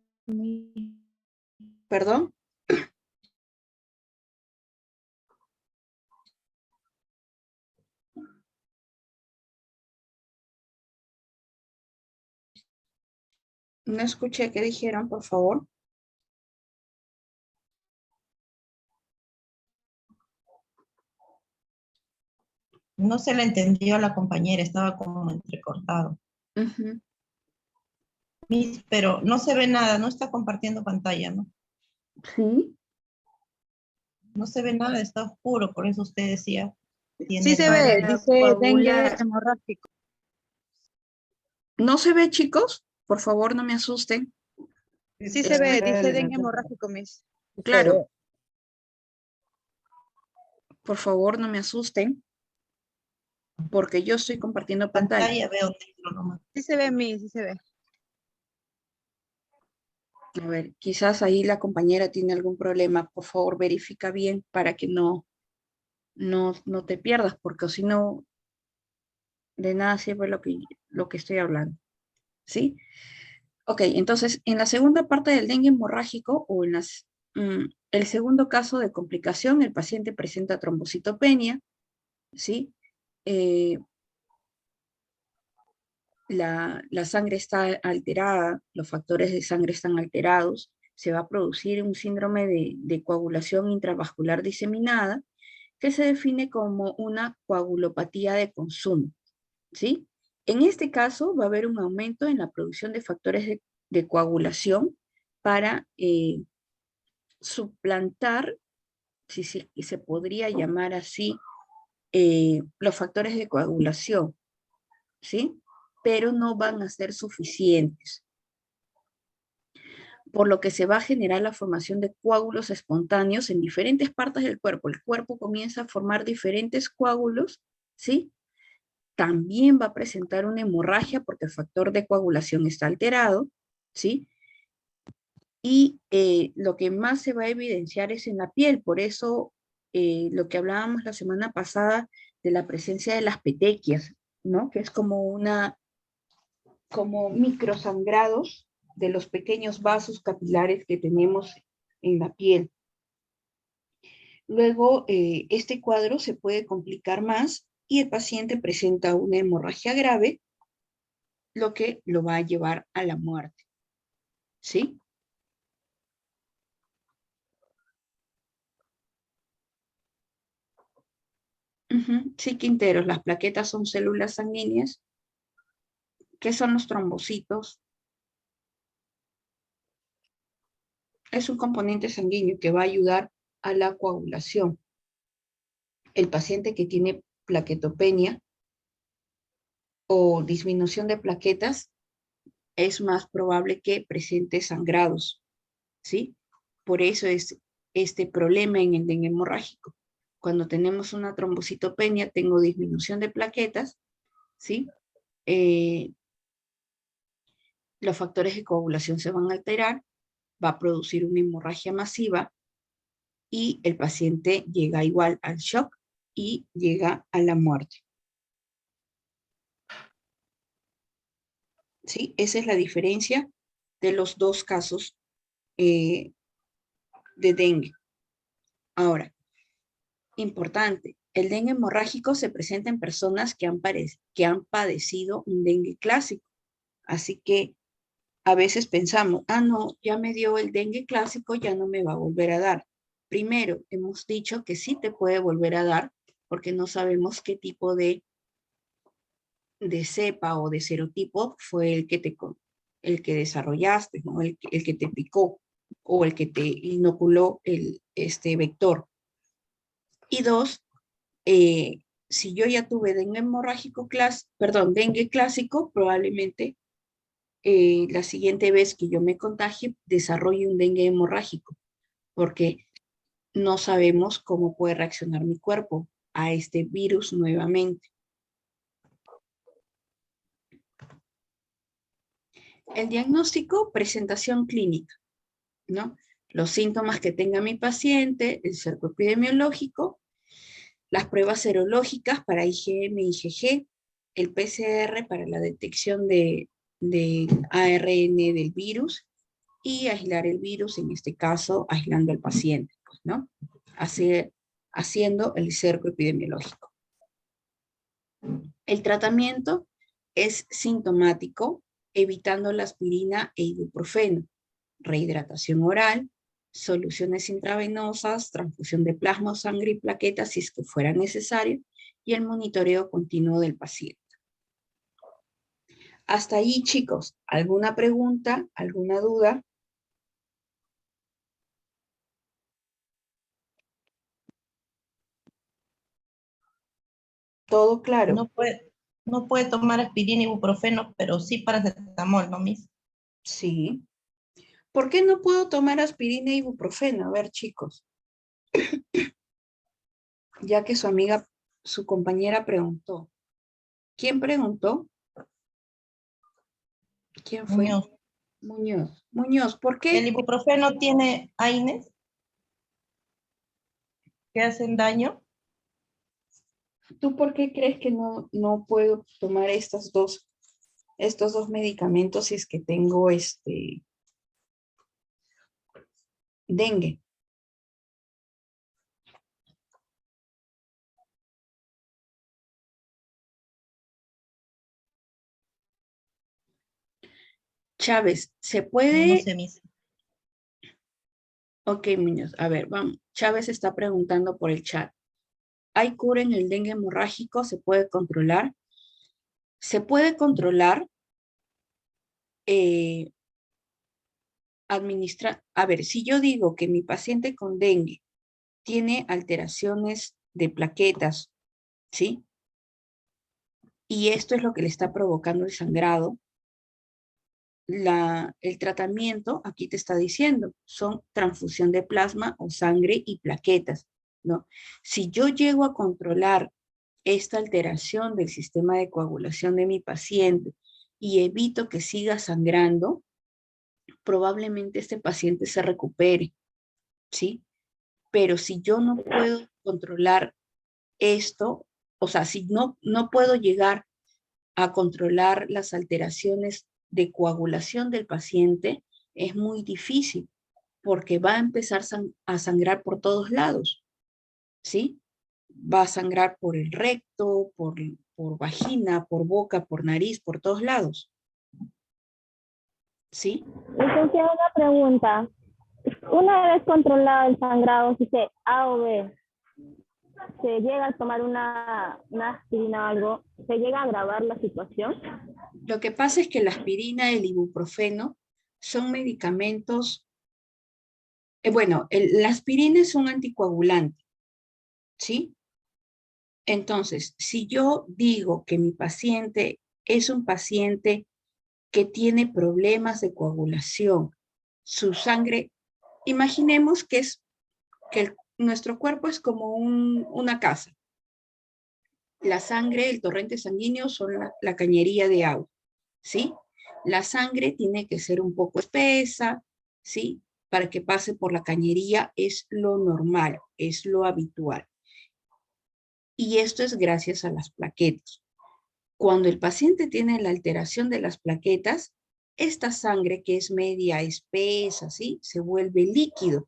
¿Perdón? No escuché qué dijeron, por favor. No se le entendió a la compañera, estaba como entrecortado. Uh-huh. Miss, pero no se ve nada, no está compartiendo pantalla, ¿no? Sí. No se ve nada, está oscuro, por eso usted decía. Sí se ve, dice dengue hemorrágico. ¿No se ve, chicos? Por favor, no me asusten. Sí se ve, dice dengue hemorrágico, Miss. Claro. Por favor, no me asusten, porque yo estoy compartiendo pantalla. Pantalla veo negro nomás. Sí se ve, Miss, sí se ve. A ver, quizás ahí la compañera tiene algún problema. Por favor, verifica bien para que no te pierdas, porque si no, de nada sirve lo que estoy hablando. ¿Sí? Ok, entonces, en la segunda parte del dengue hemorrágico, o en el segundo caso de complicación, el paciente presenta trombocitopenia, ¿sí? La sangre está alterada, los factores de sangre están alterados, se va a producir un síndrome de coagulación intravascular diseminada, que se define como una coagulopatía de consumo, ¿sí? En este caso va a haber un aumento en la producción de factores de coagulación para suplantar, si se podría llamar así, los factores de coagulación, ¿sí? Pero no van a ser suficientes, por lo que se va a generar la formación de coágulos espontáneos en diferentes partes del cuerpo. El cuerpo comienza a formar diferentes coágulos, ¿sí? También va a presentar una hemorragia porque el factor de coagulación está alterado, ¿sí? Y lo que más se va a evidenciar es en la piel, por eso lo que hablábamos la semana pasada de la presencia de las petequias, ¿no? Que es como microsangrados de los pequeños vasos capilares que tenemos en la piel. Luego, este cuadro se puede complicar más y el paciente presenta una hemorragia grave, lo que lo va a llevar a la muerte. ¿Sí? Sí, Quinteros, las plaquetas son células sanguíneas. ¿Qué son los trombocitos? Es un componente sanguíneo que va a ayudar a la coagulación. El paciente que tiene plaquetopenia o disminución de plaquetas es más probable que presente sangrados, ¿sí? Por eso es este problema en el dengue hemorrágico. Cuando tenemos una trombocitopenia, tengo disminución de plaquetas, ¿sí? Los factores de coagulación se van a alterar, va a producir una hemorragia masiva y el paciente llega igual al shock y llega a la muerte. ¿Sí? Esa es la diferencia de los dos casos de dengue. Ahora, importante, el dengue hemorrágico se presenta en personas que han padecido un dengue clásico. Así que a veces pensamos, no, ya me dio el dengue clásico, ya no me va a volver a dar. Primero, hemos dicho que sí te puede volver a dar porque no sabemos qué tipo de cepa o de serotipo fue el que desarrollaste, ¿no? el que te picó o el que te inoculó este vector. Y dos, si yo ya tuve dengue hemorrágico dengue clásico, probablemente la siguiente vez que yo me contagie desarrolle un dengue hemorrágico, porque no sabemos cómo puede reaccionar mi cuerpo a este virus nuevamente. El diagnóstico, presentación clínica, ¿no? Los síntomas que tenga mi paciente, el cerco epidemiológico, las pruebas serológicas para IgM y IgG, el PCR para la detección de ARN del virus y aislar el virus, en este caso, aislando al paciente, ¿no? Haciendo el cerco epidemiológico. El tratamiento es sintomático, evitando la aspirina e ibuprofeno, rehidratación oral, soluciones intravenosas, transfusión de plasma o sangre y plaquetas si es que fuera necesario, y el monitoreo continuo del paciente. Hasta ahí, chicos, ¿alguna pregunta, alguna duda? ¿Todo claro? No puede tomar aspirina y ibuprofeno, pero sí paracetamol, ¿no, Miss? Sí. ¿Por qué no puedo tomar aspirina y ibuprofeno? A ver, chicos. Ya que su compañera preguntó. ¿Quién preguntó? ¿Quién fue? Muñoz. Muñoz, ¿por qué? ¿El ibuprofeno tiene AINES que hacen daño? ¿Tú por qué crees que no puedo tomar estos dos medicamentos si es que tengo dengue? Chávez, ¿se puede? No sé, Miss. Ok, Muñoz, a ver, vamos. Chávez está preguntando por el chat. ¿Hay cura en el dengue hemorrágico? ¿Se puede controlar? Se puede controlar. A ver, si yo digo que mi paciente con dengue tiene alteraciones de plaquetas, ¿sí? Y esto es lo que le está provocando el sangrado. El tratamiento, aquí te está diciendo, son transfusión de plasma o sangre y plaquetas, ¿no? Si yo llego a controlar esta alteración del sistema de coagulación de mi paciente y evito que siga sangrando, probablemente este paciente se recupere, ¿sí? Pero si yo no puedo controlar esto, o sea, si no puedo llegar a controlar las alteraciones de coagulación del paciente, es muy difícil porque va a empezar a sangrar por todos lados, ¿sí? Va a sangrar por el recto, por vagina, por boca, por nariz, por todos lados. ¿Sí? Licenciada, una pregunta. Una vez controlado el sangrado, si se A o B, se llega a tomar una aspirina o algo, ¿se llega a agravar la situación? Lo que pasa es que la aspirina y el ibuprofeno son medicamentos, bueno, la aspirina es un anticoagulante, ¿sí? Entonces, si yo digo que mi paciente es un paciente que tiene problemas de coagulación, su sangre, imaginemos que nuestro cuerpo es como una casa. La sangre, el torrente sanguíneo son la cañería de agua, ¿sí? La sangre tiene que ser un poco espesa, ¿sí? Para que pase por la cañería es lo normal, es lo habitual. Y esto es gracias a las plaquetas. Cuando el paciente tiene la alteración de las plaquetas, esta sangre que es media espesa, ¿sí? Se vuelve líquido,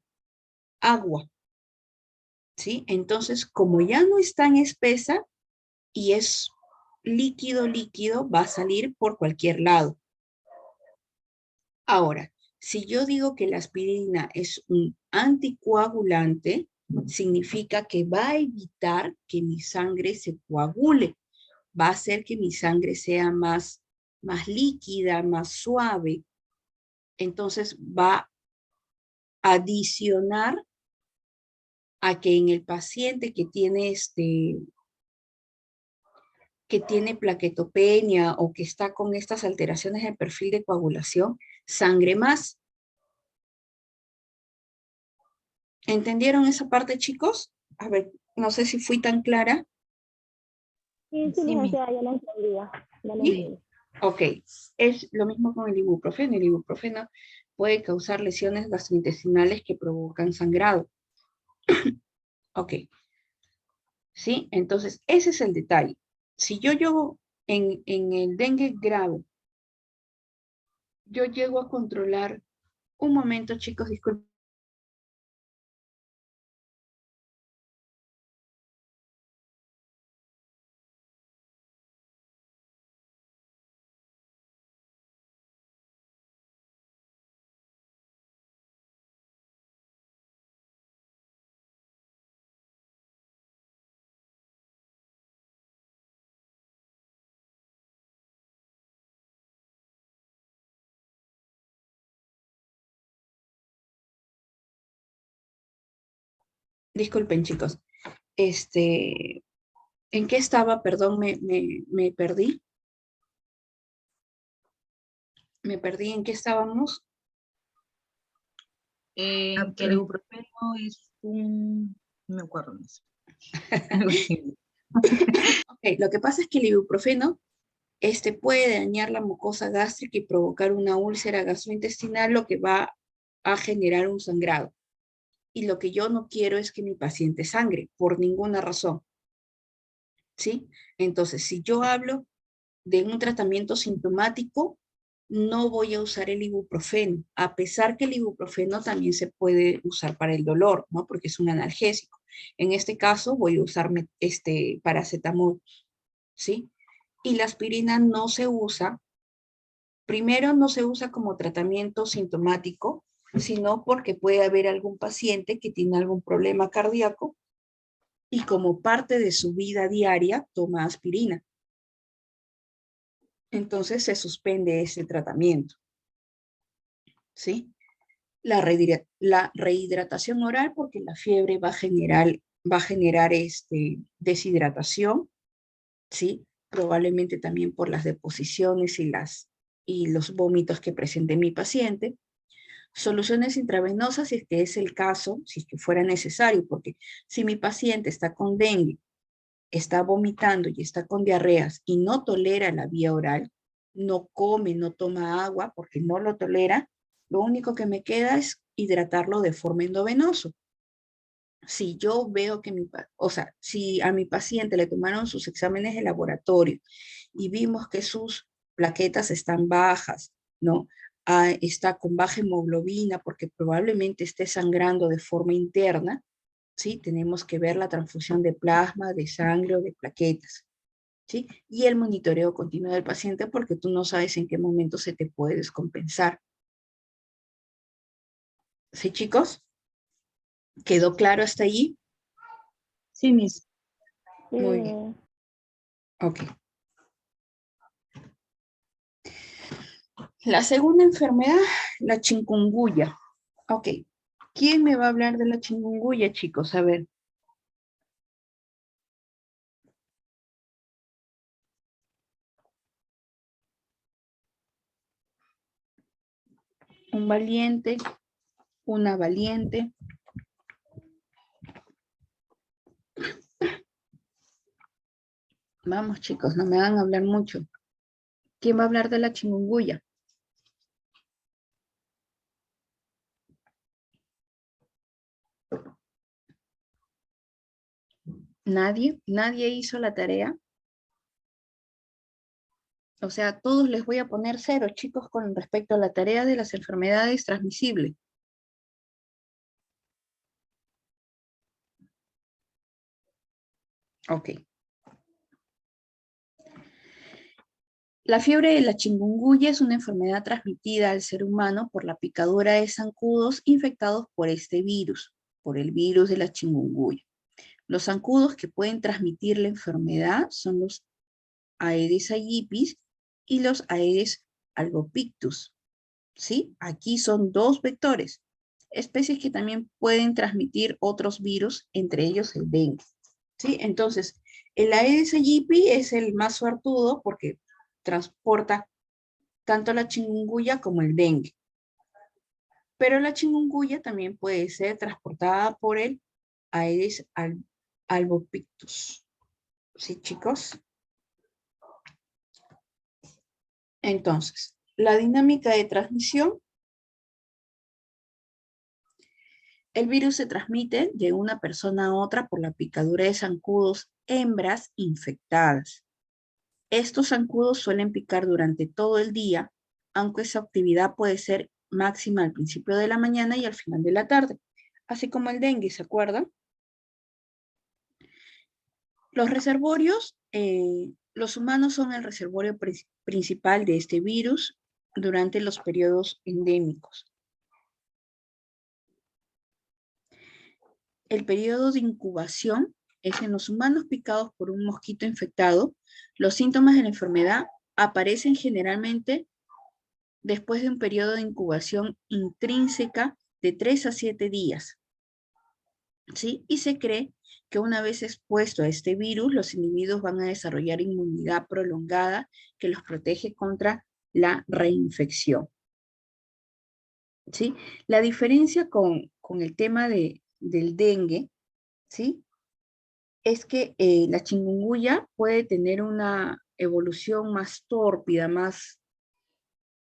agua, ¿sí? Entonces, como ya no es tan espesa y es líquido, va a salir por cualquier lado. Ahora, si yo digo que la aspirina es un anticoagulante, significa que va a evitar que mi sangre se coagule, va a hacer que mi sangre sea más líquida, más suave. Entonces va a adicionar a que en el paciente que tiene plaquetopenia o que está con estas alteraciones en el perfil de coagulación, sangre más. ¿Entendieron esa parte, chicos? A ver, no sé si fui tan clara. Sí, licenciada, ya la entendía. ¿Sí? Ok, es lo mismo con el ibuprofeno. El ibuprofeno puede causar lesiones gastrointestinales que provocan sangrado. Ok, ¿sí? Entonces, ese es el detalle. Si yo en el dengue grave, yo llego a controlar, un momento, chicos, disculpen. Disculpen, chicos. ¿En qué estaba? Perdón, me perdí. Me perdí. ¿En qué estábamos? Que el ibuprofeno es un... No me acuerdo. No sé. Algo así. Ok, lo que pasa es que el ibuprofeno puede dañar la mucosa gástrica y provocar una úlcera gastrointestinal, lo que va a generar un sangrado. Y lo que yo no quiero es que mi paciente sangre, por ninguna razón. ¿Sí? Entonces, si yo hablo de un tratamiento sintomático, no voy a usar el ibuprofeno, a pesar que el ibuprofeno también se puede usar para el dolor, ¿no? Porque es un analgésico. En este caso voy a usar paracetamol, ¿sí? Y la aspirina no se usa, primero no se usa como tratamiento sintomático, sino porque puede haber algún paciente que tiene algún problema cardíaco y como parte de su vida diaria toma aspirina. Entonces se suspende ese tratamiento, ¿sí? La rehidratación oral, porque la fiebre va a generar deshidratación, ¿sí? Probablemente también por las deposiciones y los vómitos que presente mi paciente. Soluciones intravenosas, si es que es el caso, si es que fuera necesario, porque si mi paciente está con dengue, está vomitando y está con diarreas y no tolera la vía oral, no come, no toma agua porque no lo tolera, lo único que me queda es hidratarlo de forma endovenosa. Si yo veo que si a mi paciente le tomaron sus exámenes de laboratorio y vimos que sus plaquetas están bajas, ¿no? Está con baja hemoglobina porque probablemente esté sangrando de forma interna, ¿sí? Tenemos que ver la transfusión de plasma, de sangre o de plaquetas, ¿sí? Y el monitoreo continuo del paciente porque tú no sabes en qué momento se te puede descompensar. ¿Sí, chicos? ¿Quedó claro hasta allí? Sí, Miss. Muy bien. Ok. La segunda enfermedad, la chikungunya. Ok. ¿Quién me va a hablar de la chikungunya, chicos? A ver. Un valiente, una valiente. Vamos, chicos, no me hagan hablar mucho. ¿Quién va a hablar de la chikungunya? ¿Nadie? ¿Nadie hizo la tarea? O sea, todos les voy a poner 0, chicos, con respecto a la tarea de las enfermedades transmisibles. Ok. La fiebre de la chikungunya es una enfermedad transmitida al ser humano por la picadura de zancudos infectados por este virus, por el virus de la chikungunya. Los zancudos que pueden transmitir la enfermedad son los Aedes aegypti y los Aedes albopictus. ¿Sí? Aquí son 2 vectores, especies que también pueden transmitir otros virus, entre ellos el dengue. ¿Sí? Entonces, el Aedes aegypti es el más suertudo porque transporta tanto la chikungunya como el dengue. Pero la chikungunya también puede ser transportada por el Aedes albopictus. ¿Sí, chicos? Entonces, la dinámica de transmisión. El virus se transmite de una persona a otra por la picadura de zancudos hembras infectadas. Estos zancudos suelen picar durante todo el día, aunque esa actividad puede ser máxima al principio de la mañana y al final de la tarde, así como el dengue, ¿se acuerdan? Los reservorios, los humanos son el reservorio principal de este virus durante los periodos endémicos. El periodo de incubación es en los humanos picados por un mosquito infectado. Los síntomas de la enfermedad aparecen generalmente después de un periodo de incubación intrínseca de 3 a 7 días. ¿Sí? Y se cree que una vez expuesto a este virus, los individuos van a desarrollar inmunidad prolongada que los protege contra la reinfección. ¿Sí? La diferencia con el tema del dengue, ¿sí? Es que la chikungunya puede tener una evolución más tórpida, más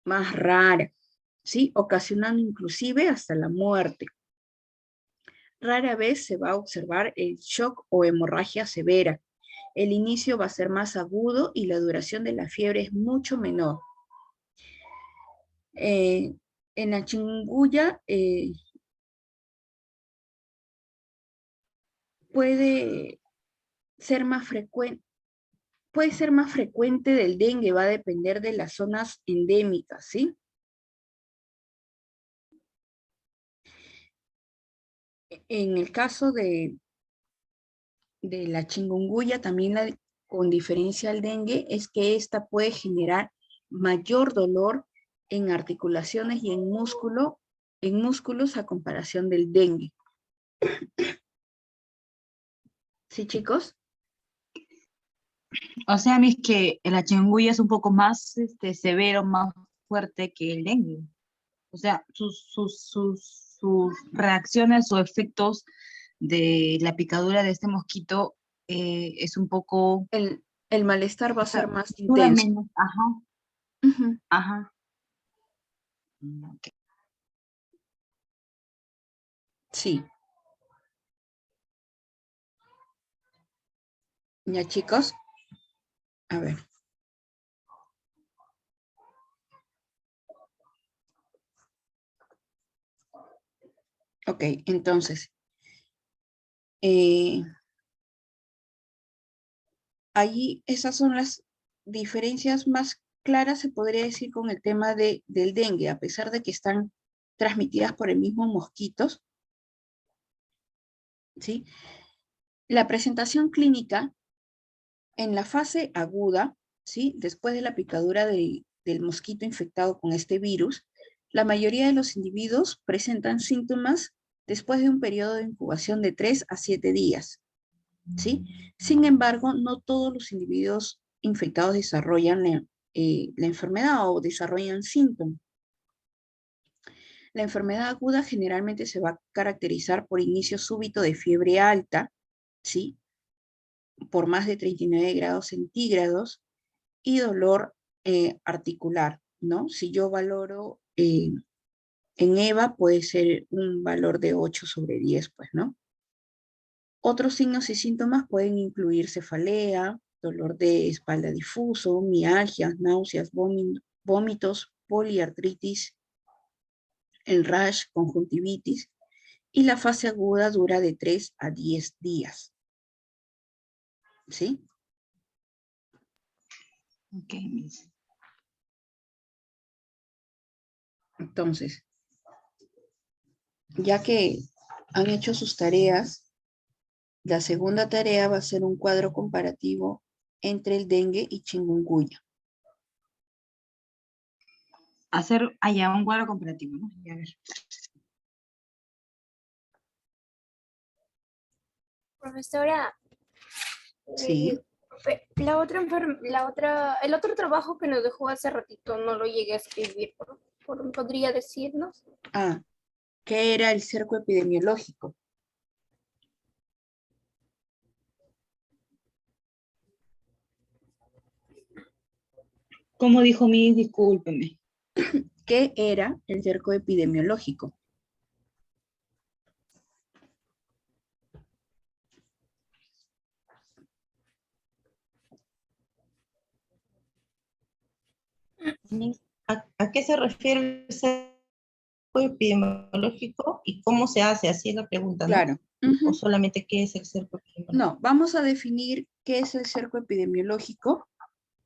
rara, ¿sí? Ocasionando inclusive hasta la muerte. Rara vez se va a observar el shock o hemorragia severa. El inicio va a ser más agudo y la duración de la fiebre es mucho menor. En la chikungunya puede ser más frecuente del dengue, va a depender de las zonas endémicas, ¿sí? En el caso de la chikungunya, también con diferencia al dengue, es que esta puede generar mayor dolor en articulaciones y en músculos a comparación del dengue. ¿Sí, chicos? O sea, Miss, que la chikungunya es un poco más severo, más fuerte que el dengue. O sea, sus reacciones o efectos de la picadura de este mosquito es un poco... El malestar va a ser más dura intenso. menos, ajá, Ujú. ajá. Okay. Sí. ¿Ya, chicos? A ver. Ok, entonces, Allí esas son las diferencias más claras, se podría decir, con el tema del dengue, a pesar de que están transmitidas por el mismo mosquitos, ¿sí? La presentación clínica en la fase aguda, ¿sí? Después de la picadura del mosquito infectado con este virus, la mayoría de los individuos presentan síntomas después de un periodo de incubación de 3 a 7 días, ¿sí? Sin embargo, no todos los individuos infectados desarrollan la enfermedad o desarrollan síntomas. La enfermedad aguda generalmente se va a caracterizar por inicio súbito de fiebre alta, ¿sí? Por más de 39 grados centígrados y dolor articular, ¿no? Si yo valoro en EVA puede ser un valor de 8/10, pues, ¿no? Otros signos y síntomas pueden incluir cefalea, dolor de espalda difuso, mialgias, náuseas, vómitos, poliartritis, el rash, conjuntivitis, y la fase aguda dura de 3 a 10 días. ¿Sí? Ok, Miss. Entonces, ya que han hecho sus tareas, la segunda tarea va a ser un cuadro comparativo entre el dengue y chikungunya. Hacer allá un cuadro comparativo, ¿no? Ya, a ver. Profesora, Sí. el otro trabajo que nos dejó hace ratito no lo llegué a escribir. ¿Podría decirnos? Ah, ¿qué era el cerco epidemiológico? ¿Cómo dijo Miss? Discúlpeme. ¿Qué era el cerco epidemiológico? ¿A qué se refiere el cerco epidemiológico y cómo se hace? Así es la pregunta, ¿no? Claro. ¿O solamente qué es el cerco epidemiológico? No, vamos a definir qué es el cerco epidemiológico,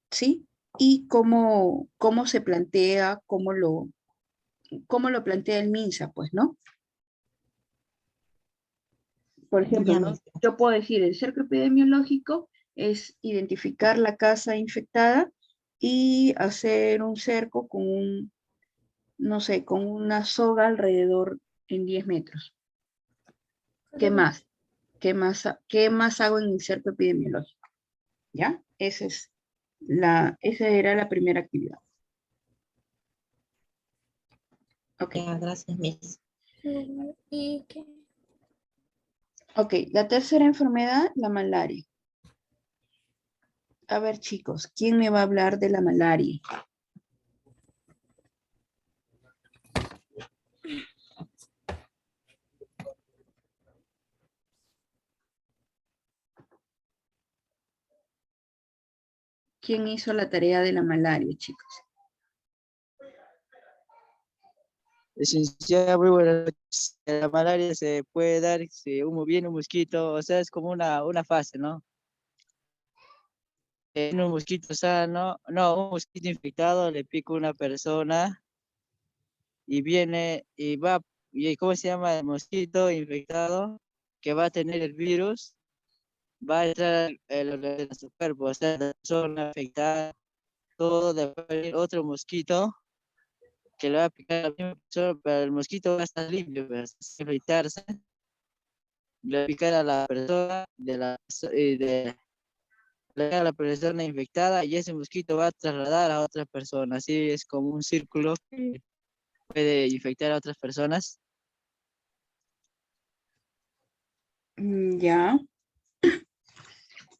¿sí? Y cómo se plantea, cómo lo plantea el MINSA, pues, ¿no? Por ejemplo, Ya, ¿no? Miss. Yo puedo decir, el cerco epidemiológico es identificar la casa infectada y hacer un cerco con un, no sé, con una soga alrededor en 10 metros. ¿Qué más? ¿Qué más hago en el cerco epidemiológico? ¿Ya? Esa era la primera actividad. Ok. Ya, gracias, Miss. ¿Y qué? Ok, la tercera enfermedad, la malaria. A ver, chicos, ¿quién me va a hablar de la malaria? ¿Quién hizo la tarea de la malaria, chicos? Licenciada, muy buenas noches. La malaria se puede dar si viene un mosquito, o sea, es como una fase, ¿no? En un mosquito sano, no, un mosquito infectado le pica a una persona y viene y va, y ¿cómo se llama el mosquito infectado? Que va a tener el virus, va a entrar en su cuerpo, o sea, la persona afectada, todo, le va a venir otro mosquito que le va a picar a la misma persona, pero el mosquito va a estar limpio, va a infectarse, le va a picar a la persona a la persona infectada y ese mosquito va a trasladar a otra persona. Así es como un círculo que puede infectar a otras personas. Ya.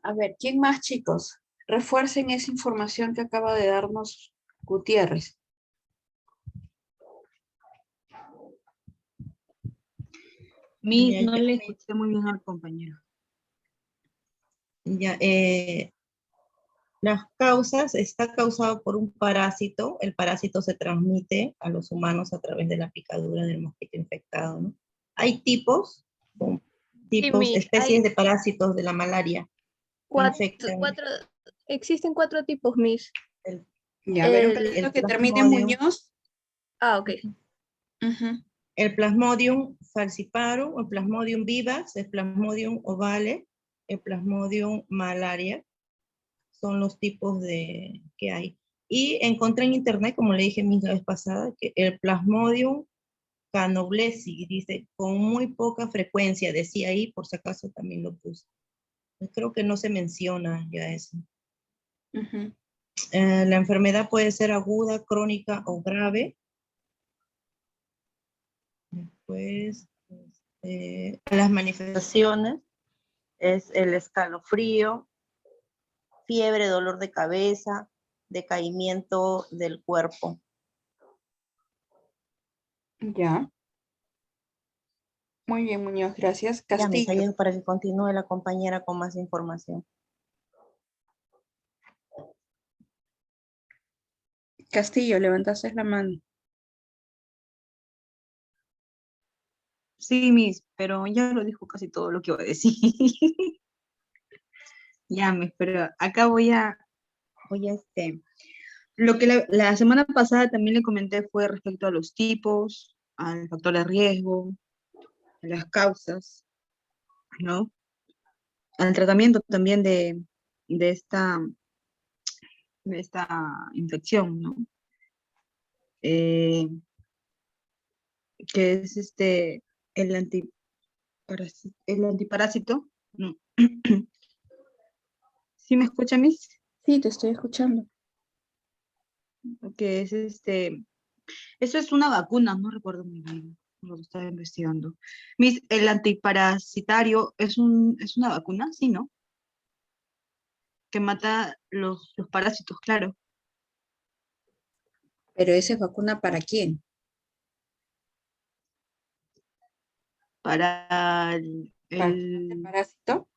A ver, ¿quién más, chicos? Refuercen esa información que acaba de darnos Gutiérrez. Miss, Ya, no ya. le escuché muy bien al compañero. Ya, las causas está causado por un parásito. El parásito se transmite a los humanos a través de la picadura del mosquito infectado, ¿no? Hay tipos, tipos, Miss, especies de parásitos de la malaria. Infectan existen 4 tipos, Miss. Ya, a ver, un El- pedacito el que termine en Plasmodium. Muñoz. Ah, ok. Ujú. El Plasmodium falciparum, el Plasmodium vivax, el Plasmodium ovale, el Plasmodium malaria. Son los tipos que hay. Y encontré en internet, como le dije la vez pasada, que el Plasmodium canoblesi, dice, con muy poca frecuencia, decía ahí, por si acaso también lo puse. Creo que no se menciona ya eso. Ujú. La enfermedad puede ser aguda, crónica o grave. Después, las manifestaciones es el escalofrío, fiebre, dolor de cabeza, decaimiento del cuerpo. Ya. Muy bien, Muñoz, gracias. Ya, mis Castillo. ahí para que continúe la compañera con más información. Castillo, levantaste la mano. Sí, Miss, pero ya lo dijo casi todo lo que iba a decir. Ya, Miss, pero acá voy a lo que la semana pasada también le comenté fue respecto a los tipos, al factor de riesgo, a las causas, ¿no? Al tratamiento también de esta, de esta infección, ¿no? Eh, que es el el antiparásito, ¿no? ¿Sí me escucha, Miss? Sí, te estoy escuchando. Que es eso es una vacuna, no recuerdo muy bien, lo estaba investigando. Miss, el antiparasitario es una vacuna, sí, ¿no? Que mata los parásitos, claro. Pero esa es vacuna ¿para quién? Para ¿Para el parásito?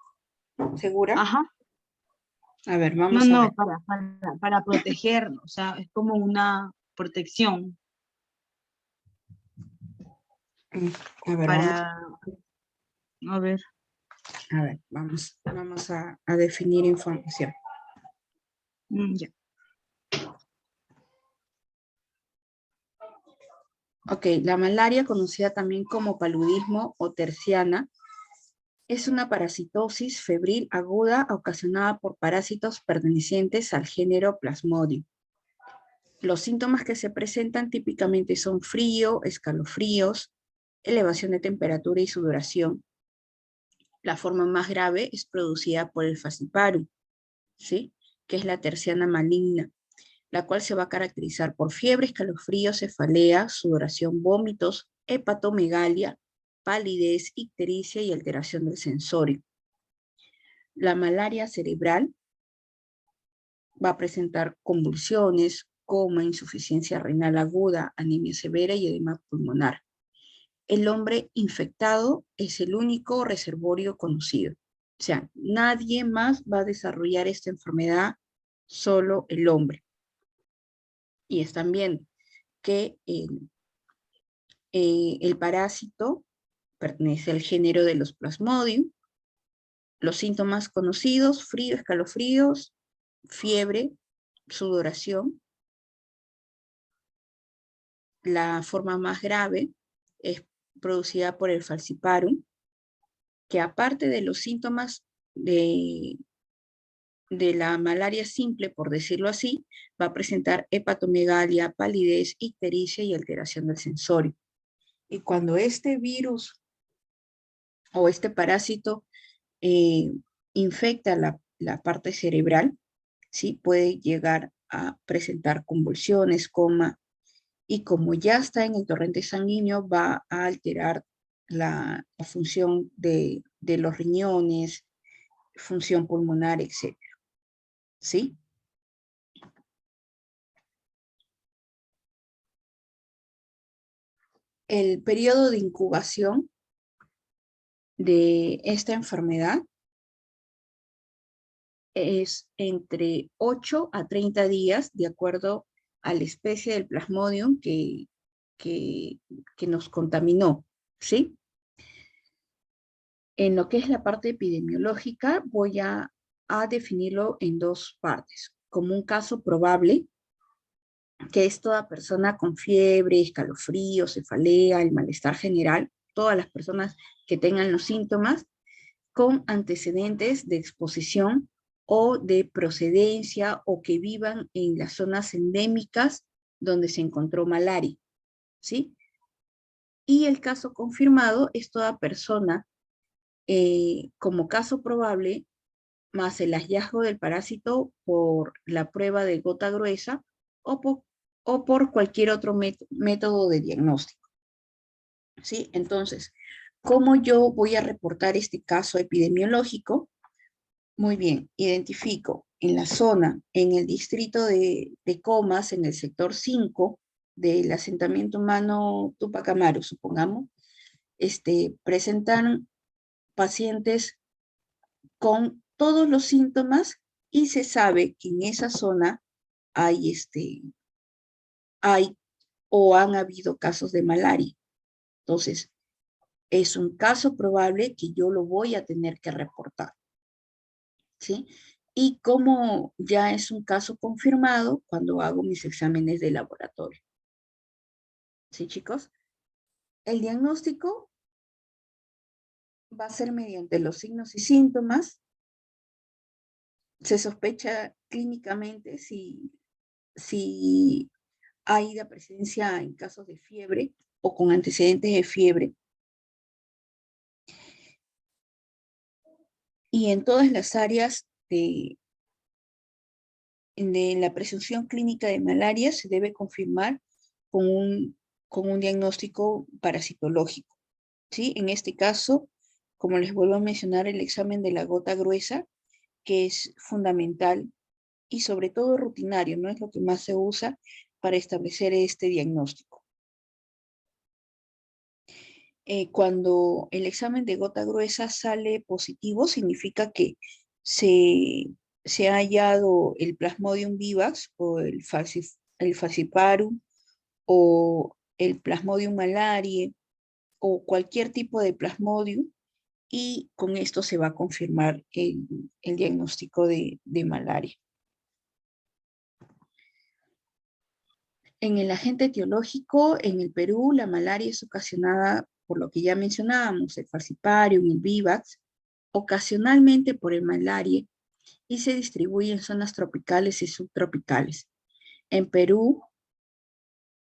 ¿Segura? Ajá. A ver, No, vamos a no, ver. para proteger, o sea, es como una protección A ver, para, a ver, vamos a definir información. ya. Ok, la malaria, conocida también como paludismo o terciana, es una parasitosis febril aguda ocasionada por parásitos pertenecientes al género Plasmodium. Los síntomas que se presentan típicamente son frío, escalofríos, elevación de temperatura y sudoración. La forma más grave es producida por el falciparum, ¿sí? Que es la terciana maligna, la cual se va a caracterizar por fiebre, escalofríos, cefalea, sudoración, vómitos, hepatomegalia, palidez, ictericia y alteración del sensorio. La malaria cerebral va a presentar convulsiones, coma, insuficiencia renal aguda, anemia severa y edema pulmonar. El hombre infectado es el único reservorio conocido. O sea, nadie más va a desarrollar esta enfermedad, solo el hombre. Y están viendo que el parásito pertenece al género de los Plasmodium. Los síntomas conocidos: frío, escalofríos, fiebre, sudoración. La forma más grave es producida por el falciparum, que aparte de los síntomas de la malaria simple, por decirlo así, va a presentar hepatomegalia, palidez, ictericia y alteración del sensorio. Y cuando este virus o este parásito infecta la parte cerebral, ¿sí? Puede llegar a presentar convulsiones, coma, y como ya está en el torrente sanguíneo, va a alterar la función de los riñones, función pulmonar, etc. ¿Sí? El periodo de incubación de esta enfermedad es entre 8 a 30 días, de acuerdo a la especie del Plasmodium que nos contaminó, ¿sí? En lo que es la parte epidemiológica, voy a definirlo en dos partes. Como un caso probable, que es toda persona con fiebre, escalofrío, cefalea, el malestar general, todas las personas que tengan los síntomas con antecedentes de exposición o de procedencia o que vivan en las zonas endémicas donde se encontró malaria, ¿sí? Y el caso confirmado es toda persona como caso probable más el hallazgo del parásito por la prueba de gota gruesa o por cualquier otro método de diagnóstico, ¿sí? Entonces, ¿cómo yo voy a reportar este caso epidemiológico? Muy bien, identifico en la zona, en el distrito de Comas, en el sector 5 del asentamiento humano Tupac Amaru, supongamos, presentan pacientes con todos los síntomas y se sabe que en esa zona hay o han habido casos de malaria. Entonces, es un caso probable que yo lo voy a tener que reportar, ¿sí? Y como ya es un caso confirmado, cuando hago mis exámenes de laboratorio. ¿Sí, chicos? El diagnóstico va a ser mediante los signos y síntomas. Se sospecha clínicamente si hay la presencia en casos de fiebre o con antecedentes de fiebre. Y en todas las áreas de la presunción clínica de malaria se debe confirmar con un diagnóstico parasitológico, ¿sí? En este caso, como les vuelvo a mencionar, el examen de la gota gruesa, que es fundamental y sobre todo rutinario, no es lo que más se usa para establecer este diagnóstico. Cuando el examen de gota gruesa sale positivo, significa que se ha hallado el Plasmodium vivax o el falciparum o el Plasmodium malariae o cualquier tipo de Plasmodium, y con esto se va a confirmar el diagnóstico de malaria. En el agente etiológico, en el Perú, la malaria es ocasionada por lo que ya mencionábamos, el falciparum, el vivax, ocasionalmente por el malaria, y se distribuye en zonas tropicales y subtropicales. En Perú,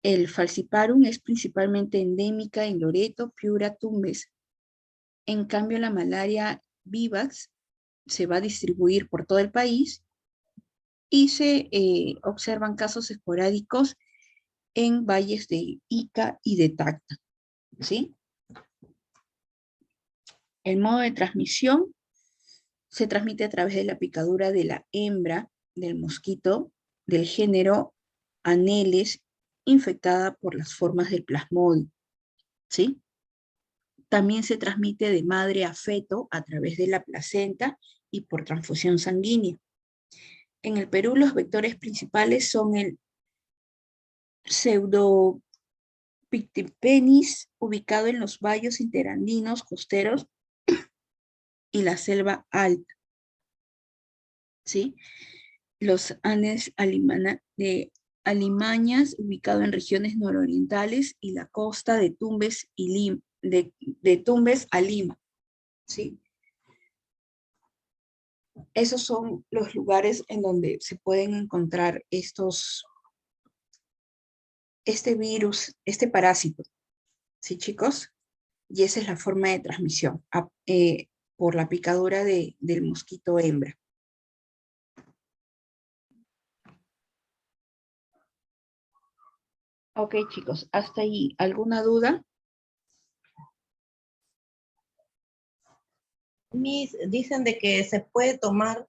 el falciparum es principalmente endémica en Loreto, Piura, Tumbes. En cambio, la malaria vivax se va a distribuir por todo el país y se observan casos esporádicos en valles de Ica y de Tacna, ¿sí? El modo de transmisión se transmite a través de la picadura de la hembra del mosquito del género Anelles infectada por las formas del plasmodio, ¿sí? También se transmite de madre a feto a través de la placenta y por transfusión sanguínea. En el Perú los vectores principales son el Pseudopictipenis, ubicado en los valles interandinos costeros y la selva alta, ¿sí? Los Andes alimañas, ubicado en regiones nororientales, y la costa de Tumbes, de Tumbes a Lima, ¿sí? Esos son los lugares en donde se pueden encontrar este virus, este parásito, ¿sí, chicos? Y esa es la forma de transmisión, por la picadura del mosquito hembra. Ok, chicos, hasta ahí. ¿Alguna duda? Dicen de que se puede tomar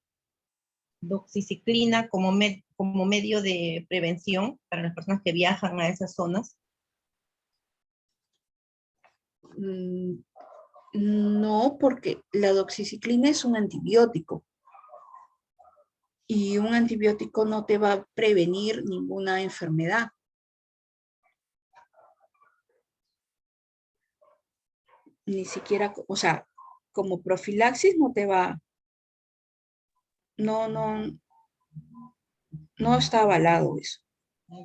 doxiciclina como medio de prevención para las personas que viajan a esas zonas. No, porque la doxiciclina es un antibiótico. Y un antibiótico no te va a prevenir ninguna enfermedad. Ni siquiera, o sea, como profilaxis no te va, no está avalado eso.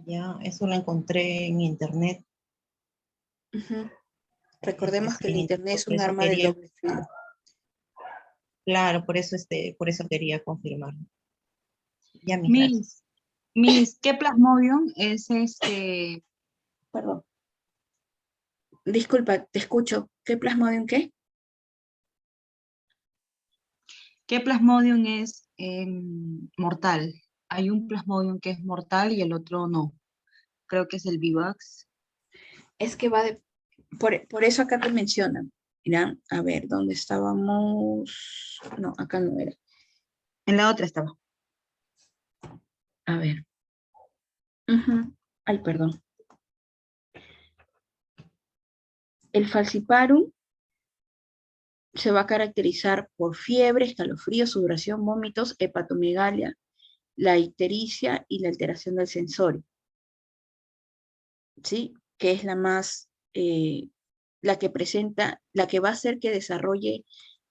Ya, eso lo encontré en internet. Ujú. Recordemos que el Sí, internet es por un eso arma de quería- doble filo. Claro, por eso quería confirmar. Ya, mis gracias. ¿Qué plasmodium es Perdón. Disculpa, te escucho. ¿Qué plasmodium qué? ¿Qué plasmodium es mortal? Hay un plasmodium que es mortal y el otro no. Creo que es el Vivax. Es que va de... Por eso acá te mencionan. Mira, a ver, ¿dónde estábamos? No, acá no era. En la otra estaba. A ver. Ujú. Ay, perdón. El falciparum se va a caracterizar por fiebre, escalofríos, sudoración, vómitos, hepatomegalia, la ictericia y la alteración del sensorio. ¿Sí? Que es la más, la que presenta, la que va a hacer que desarrolle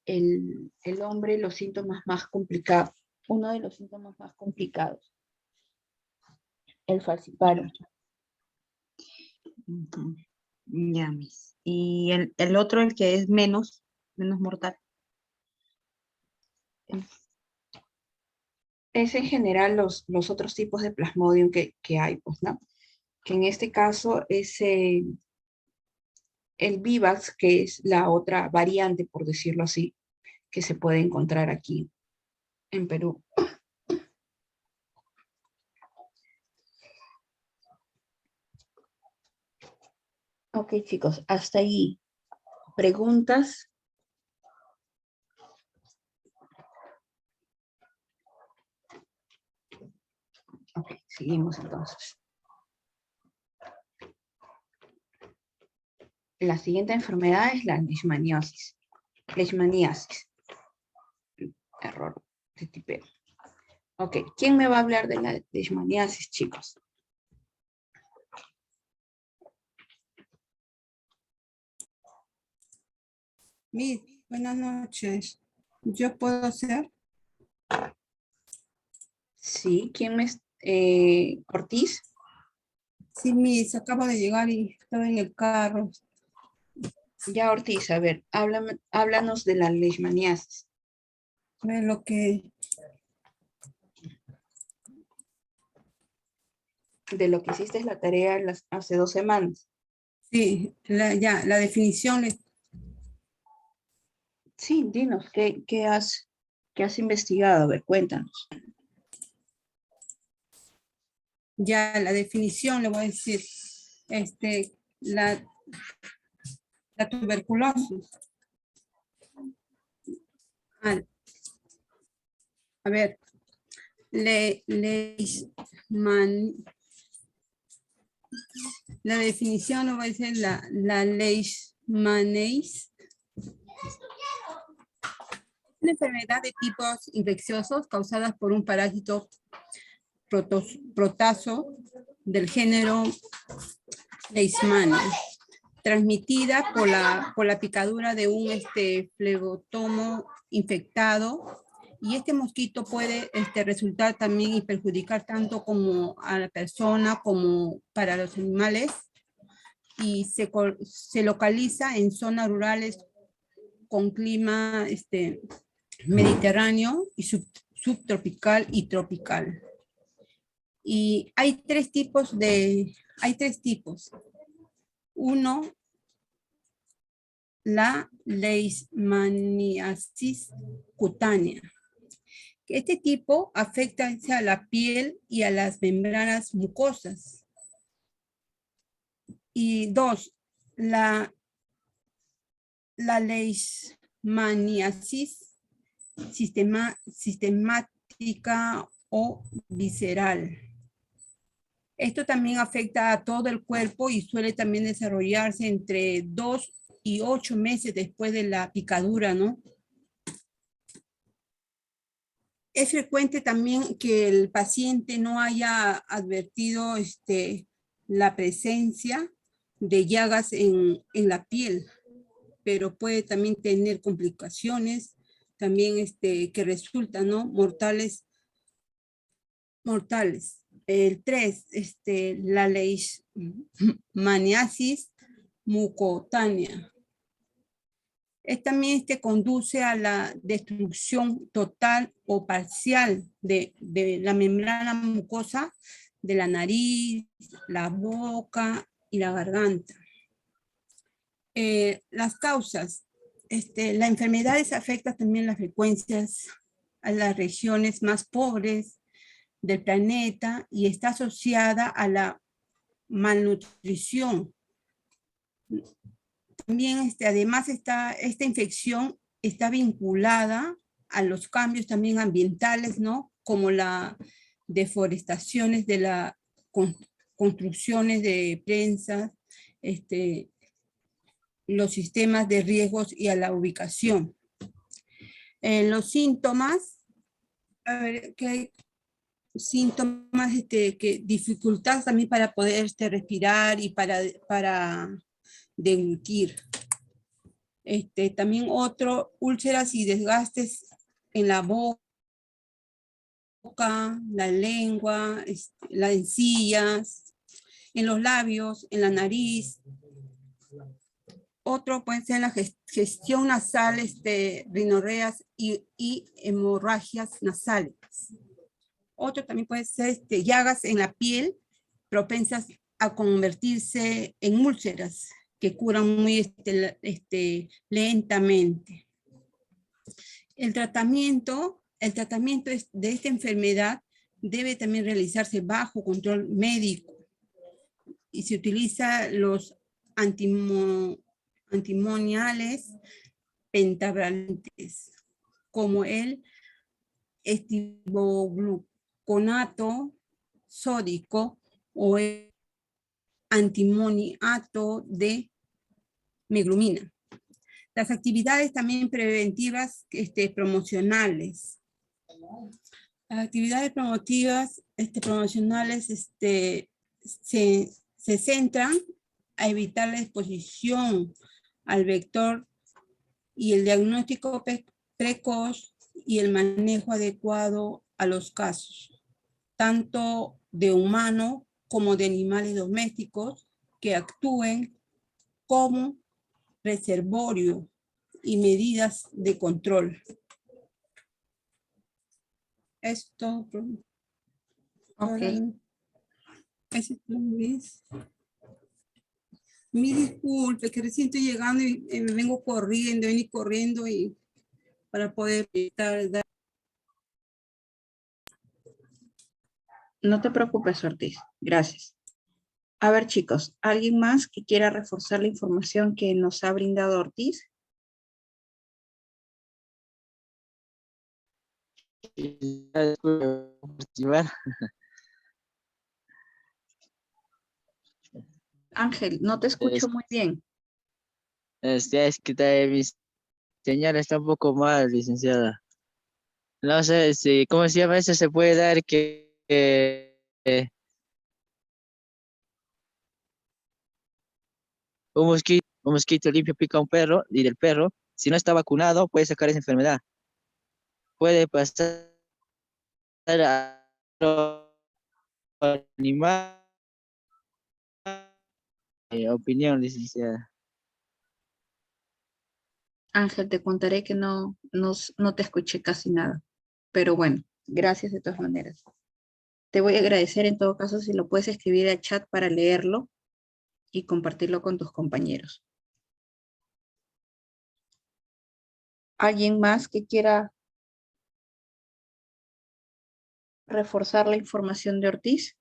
el hombre los síntomas más complicados. Uno de los síntomas más complicados. El falciparum. Ujú. Ya, Miss. Y el otro, el que es menos mortal. Es en general los otros tipos de plasmodium que hay, pues, ¿no? Que en este caso es el Vivax, que es la otra variante, por decirlo así, que se puede encontrar aquí en Perú. Ok, chicos, hasta ahí. ¿Preguntas? Ok, seguimos entonces. La siguiente enfermedad es la leishmaniasis. Leishmaniasis. Error de tipeo. Ok, ¿quién me va a hablar de la leishmaniasis, chicos? Miss, buenas noches. ¿Yo puedo hacer? Sí, ¿quién me... Ortiz? Sí, Miss, acabo de llegar y estaba en el carro. Ya, Ortiz, a ver, háblanos de la leishmaniasis. Lo que... De lo que hiciste la tarea hace 2 semanas. Sí, la definición. Sí, dinos, ¿qué has investigado? A ver, cuéntanos. Ya, la definición le voy a decir. La tuberculosis. A ver, la definición lo va a decir la leishmaniasis. Una enfermedad de tipos infecciosos causadas por un parásito protozo del género Leishmania, transmitida por la picadura de un flebotomo infectado, y este mosquito puede resultar también y perjudicar tanto como a la persona como para los animales, y se localiza en zonas rurales con clima mediterráneo y subtropical y tropical. Y hay tres tipos. Uno, la leishmaniasis cutánea. Este tipo afecta a la piel y a las membranas mucosas. Y dos, la leishmaniasis sistemática o visceral. Esto también afecta a todo el cuerpo y suele también desarrollarse entre 2 y 8 meses después de la picadura, ¿no? Es frecuente también que el paciente no haya advertido la presencia de llagas en la piel. pero puede también tener complicaciones, también que resultan, ¿no? Mortales. El 3, la leishmaniasis mucotánea. También conduce a la destrucción total o parcial de la membrana mucosa de la nariz, la boca y la garganta. Las causas. La enfermedad afecta también las frecuencias a las regiones más pobres del planeta y está asociada a la malnutrición. También, además, esta infección está vinculada a los cambios también ambientales, ¿no? Como las deforestaciones de las construcciones de prensas, los sistemas de riegos y a la ubicación. Los síntomas, a ver, ¿qué hay? Síntomas, que dificultad también para poder respirar y para deglutir. También úlceras y desgastes en la boca, la lengua, las encías, en los labios, en la nariz. Otro puede ser la gestión nasal, rinorreas y hemorragias nasales. Otro también puede ser llagas en la piel propensas a convertirse en úlceras que curan muy lentamente. El tratamiento de esta enfermedad debe también realizarse bajo control médico y se utiliza los antimoniales pentavalentes como el estibogluconato sódico o el antimoniato de meglumina. Las actividades también preventivas promocionales. Las actividades promocionales se centran a evitar la exposición al vector y el diagnóstico precoz y el manejo adecuado a los casos, tanto de humano como de animales domésticos que actúen como reservorio y medidas de control. Esto. Ok. Mi disculpe, que recién estoy llegando y me vengo corriendo y para poder dar. No te preocupes, Ortiz. Gracias. A ver, chicos, ¿alguien más que quiera reforzar la información que nos ha brindado Ortiz? Ángel, no te escucho muy bien. Es que mi señal está un poco mal, licenciada. No sé si, ¿cómo se llama eso? Se puede dar un mosquito limpio pica a un perro y del perro, si no está vacunado, puede sacar esa enfermedad. Puede pasar a otro animal. Opinión, licenciada. Ángel, te contaré que no te escuché casi nada. Pero bueno, gracias de todas maneras. Te voy a agradecer en todo caso si lo puedes escribir al chat para leerlo y compartirlo con tus compañeros. ¿Alguien más que quiera reforzar la información de Ortiz?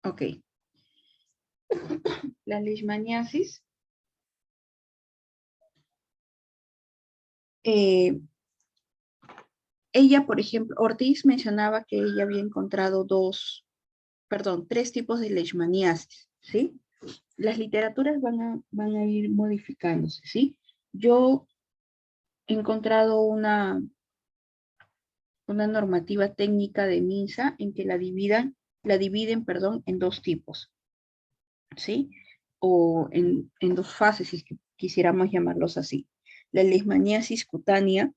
Ok. La leishmaniasis. Ella, por ejemplo, Ortiz mencionaba que ella había encontrado tres tipos de leishmaniasis, ¿sí? Las literaturas van a ir modificándose, ¿sí? Yo he encontrado una normativa técnica de MINSA en que la dividan la dividen, perdón, en dos tipos, ¿sí? O en dos fases, si es que quisiéramos llamarlos así. La leishmaniasis cutánea,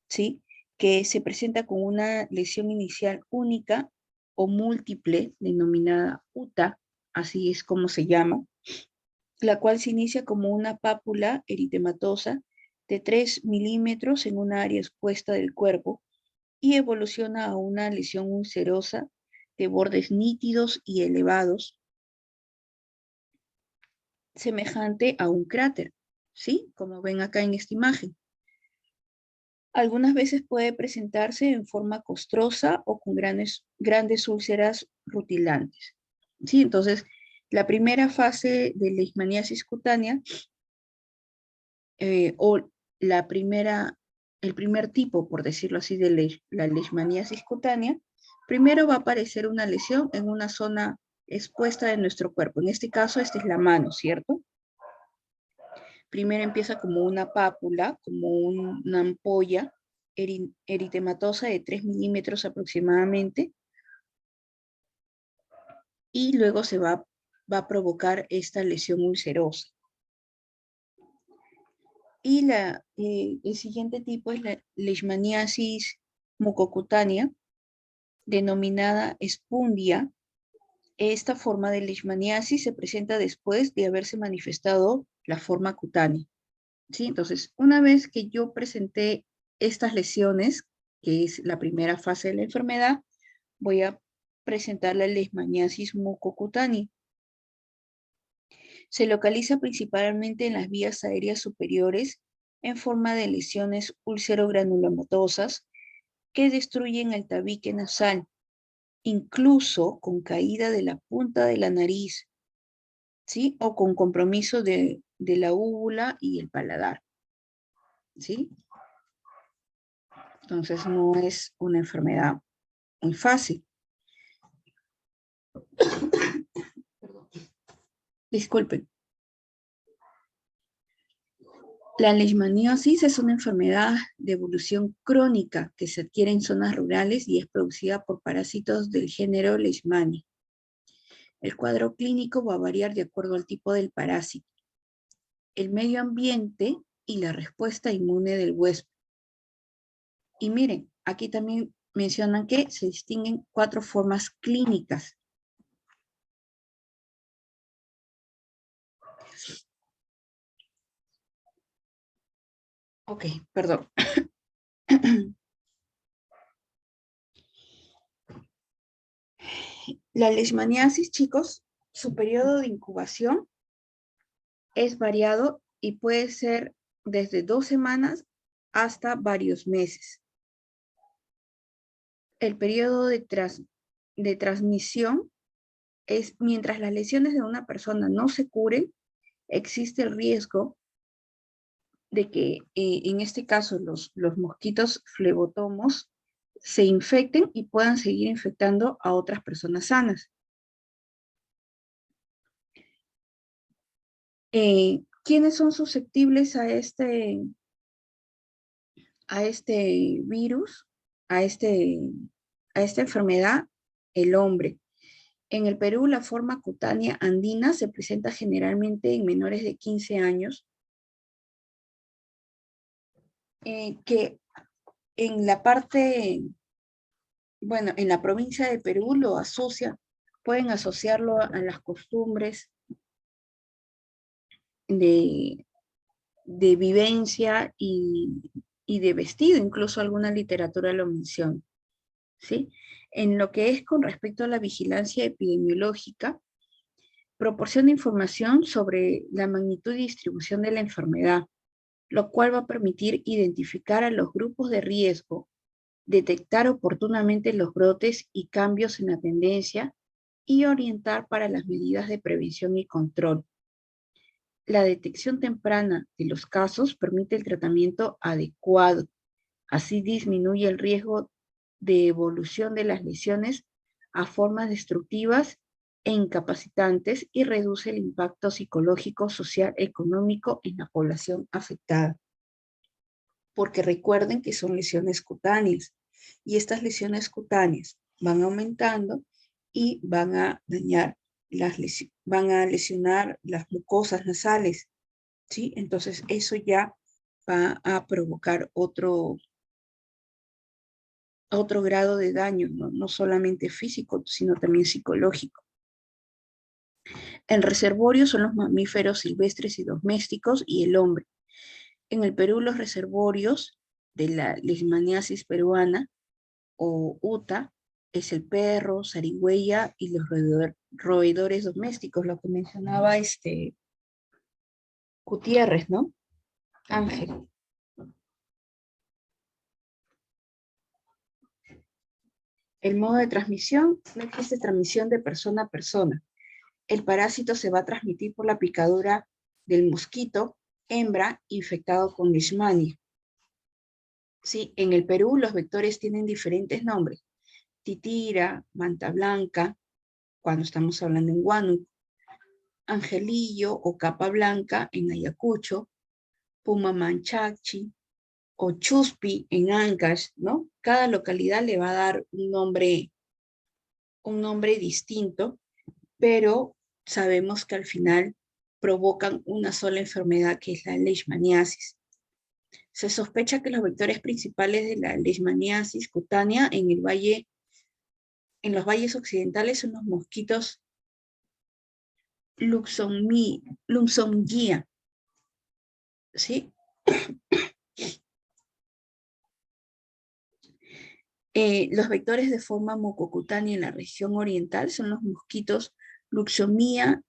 ¿sí? Que se presenta con una lesión inicial única o múltiple, denominada UTA, así es como se llama, la cual se inicia como una pápula eritematosa de 3 milímetros en una área expuesta del cuerpo y evoluciona a una lesión ulcerosa de bordes nítidos y elevados, semejante a un cráter, ¿sí? Como ven acá en esta imagen. Algunas veces puede presentarse en forma costrosa o con grandes úlceras rutilantes, ¿sí? Entonces, la primera fase de leishmaniasis cutánea o el primer tipo, por decirlo así, de la leishmaniasis cutánea, primero va a aparecer una lesión en una zona expuesta de nuestro cuerpo. En este caso, esta es la mano, ¿cierto? Primero empieza como una pápula, como una ampolla eritematosa de 3 milímetros aproximadamente, y luego se va a provocar esta lesión ulcerosa. Y el siguiente tipo es la leishmaniasis mucocutánea, denominada espundia. Esta forma de leishmaniasis se presenta después de haberse manifestado la forma cutánea, ¿sí? Entonces, una vez que yo presenté estas lesiones, que es la primera fase de la enfermedad, voy a presentar la leishmaniasis mucocutánea. Se localiza principalmente en las vías aéreas superiores en forma de lesiones ulcerogranulomatosas que destruyen el tabique nasal, incluso con caída de la punta de la nariz, ¿sí? O con compromiso de la úvula y el paladar, ¿sí? Entonces no es una enfermedad muy fácil. Disculpen. La leishmaniosis es una enfermedad de evolución crónica que se adquiere en zonas rurales y es producida por parásitos del género Leishmania. El cuadro clínico va a variar de acuerdo al tipo del parásito, el medio ambiente y la respuesta inmune del huésped. Y miren, aquí también mencionan que se distinguen 4 formas clínicas. Ok, perdón. La leishmaniasis, chicos, su periodo de incubación es variado y puede ser desde 2 semanas hasta varios meses. El periodo de transmisión es mientras las lesiones de una persona no se curen, existe el riesgo de que en este caso los mosquitos flebotomos se infecten y puedan seguir infectando a otras personas sanas. ¿Quiénes son susceptibles a este virus, a esta enfermedad? El hombre. En el Perú, la forma cutánea andina se presenta generalmente en menores de 15 años, que en la parte, bueno, en la provincia de Perú lo pueden asociarlo a las costumbres de vivencia y de vestido, incluso alguna literatura lo menciona, ¿sí? En lo que es con respecto a la vigilancia epidemiológica, proporciona información sobre la magnitud y distribución de la enfermedad, lo cual va a permitir identificar a los grupos de riesgo, detectar oportunamente los brotes y cambios en la tendencia y orientar para las medidas de prevención y control. La detección temprana de los casos permite el tratamiento adecuado. Así disminuye el riesgo de evolución de las lesiones a formas destructivas e incapacitantes y reduce el impacto psicológico, social, económico en la población afectada. Porque recuerden que son lesiones cutáneas y estas lesiones cutáneas van aumentando y van a dañar van a lesionar las mucosas nasales, ¿sí? Entonces eso ya va a provocar otro grado de daño, no solamente físico, sino también psicológico. El reservorio son los mamíferos silvestres y domésticos y el hombre. En el Perú los reservorios de la leishmaniasis peruana o UTA es el perro, zarigüeya y los roedores domésticos, lo que mencionaba Gutiérrez, ¿no? Ángel. El modo de transmisión, no existe transmisión de persona a persona. El parásito se va a transmitir por la picadura del mosquito hembra infectado con leishmania. Sí, en el Perú los vectores tienen diferentes nombres. Titira, manta blanca, cuando estamos hablando en Huánuco, angelillo o capa blanca en Ayacucho, puma manchachi o chuspi en Ancash, ¿no? Cada localidad le va a dar un nombre distinto, pero sabemos que al final provocan una sola enfermedad que es la leishmaniasis. Se sospecha que los vectores principales de la leishmaniasis cutánea en los valles occidentales son los mosquitos Luxomyia, ¿sí? Los vectores de forma mucocutánea en la región oriental son los mosquitos Luxomyia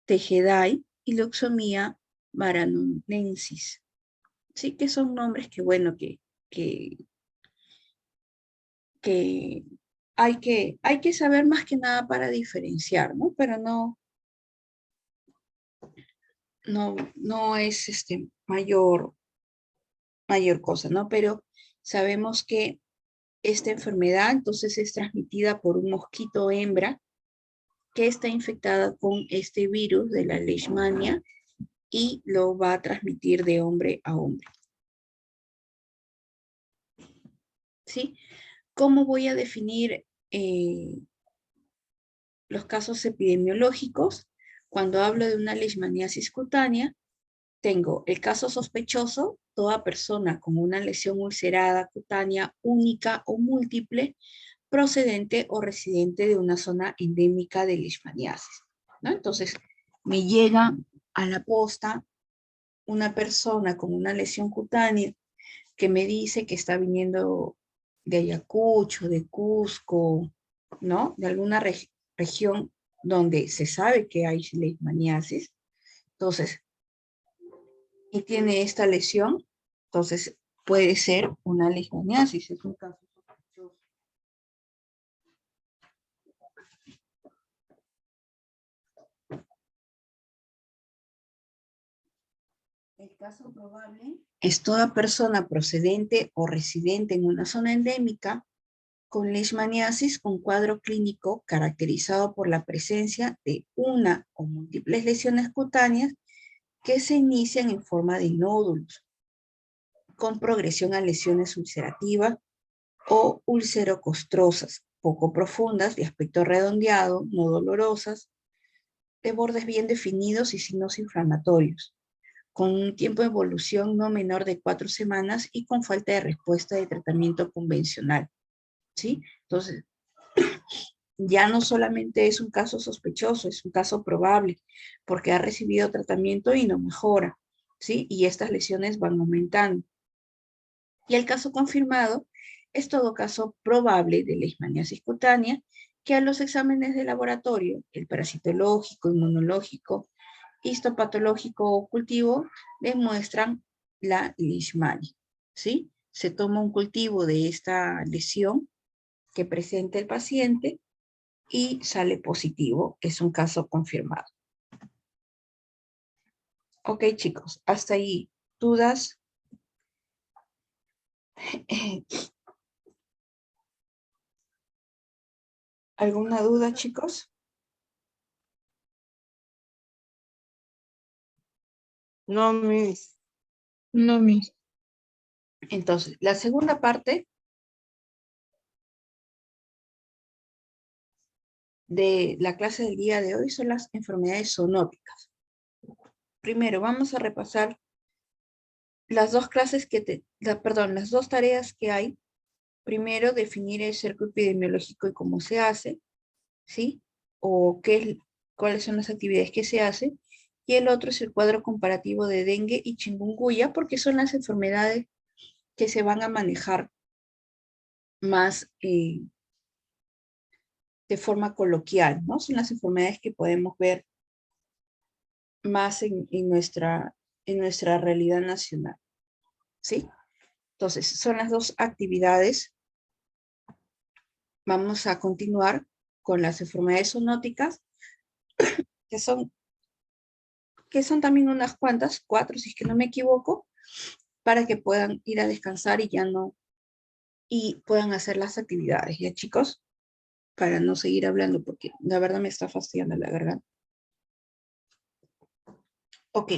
tejedae y Luxomyia maranonensis. Sí, que son nombres que, bueno, que hay que saber más que nada para diferenciar, ¿no? Pero no es mayor cosa, ¿no? Pero sabemos que esta enfermedad entonces es transmitida por un mosquito hembra que está infectada con este virus de la leishmania y lo va a transmitir de hombre a hombre. ¿Sí? ¿Cómo voy a definir los casos epidemiológicos? Cuando hablo de una leishmaniasis cutánea, tengo el caso sospechoso, toda persona con una lesión ulcerada cutánea única o múltiple, procedente o residente de una zona endémica de leishmaniasis, ¿no? Entonces, me llega a la posta una persona con una lesión cutánea que me dice que está viniendo de Ayacucho, de Cusco, ¿no? De alguna región donde se sabe que hay leishmaniasis. Entonces, y tiene esta lesión, entonces puede ser una leishmaniasis, es un caso sospechoso. El caso probable es toda persona procedente o residente en una zona endémica con leishmaniasis con cuadro clínico caracterizado por la presencia de una o múltiples lesiones cutáneas que se inician en forma de nódulos, con progresión a lesiones ulcerativas o ulcerocostrosas, poco profundas, de aspecto redondeado, no dolorosas, de bordes bien definidos y signos inflamatorios, con un tiempo de evolución no menor de 4 semanas y con falta de respuesta de tratamiento convencional. ¿Sí? Entonces, ya no solamente es un caso sospechoso, es un caso probable, porque ha recibido tratamiento y no mejora, ¿sí? Y estas lesiones van aumentando. Y el caso confirmado es todo caso probable de leishmaniasis cutánea, que a los exámenes de laboratorio, el parasitológico, inmunológico, histopatológico o cultivo, demuestran la leishmania, ¿sí? Se toma un cultivo de esta lesión que presenta el paciente y sale positivo, es un caso confirmado. Ok, chicos, hasta ahí. ¿Dudas? ¿Alguna duda, chicos? No, Miss. No, Miss. Entonces, la segunda parte de la clase del día de hoy son las enfermedades zoonóticas. Primero, vamos a repasar las dos clases las dos tareas que hay. Primero, definir el cerco epidemiológico y cómo se hace, ¿sí? O cuáles son las actividades que se hacen. Y el otro es el cuadro comparativo de dengue y chikungunya, porque son las enfermedades que se van a manejar más de forma coloquial, ¿no? Son las enfermedades que podemos ver más en nuestra realidad nacional, ¿sí? Entonces, son las dos actividades. Vamos a continuar con las enfermedades zoonóticas, que son también unas cuantas, 4 si es que no me equivoco, para que puedan ir a descansar y puedan hacer las actividades, ¿ya chicos? Para no seguir hablando, porque la verdad me está fastidiando la garganta. Ok.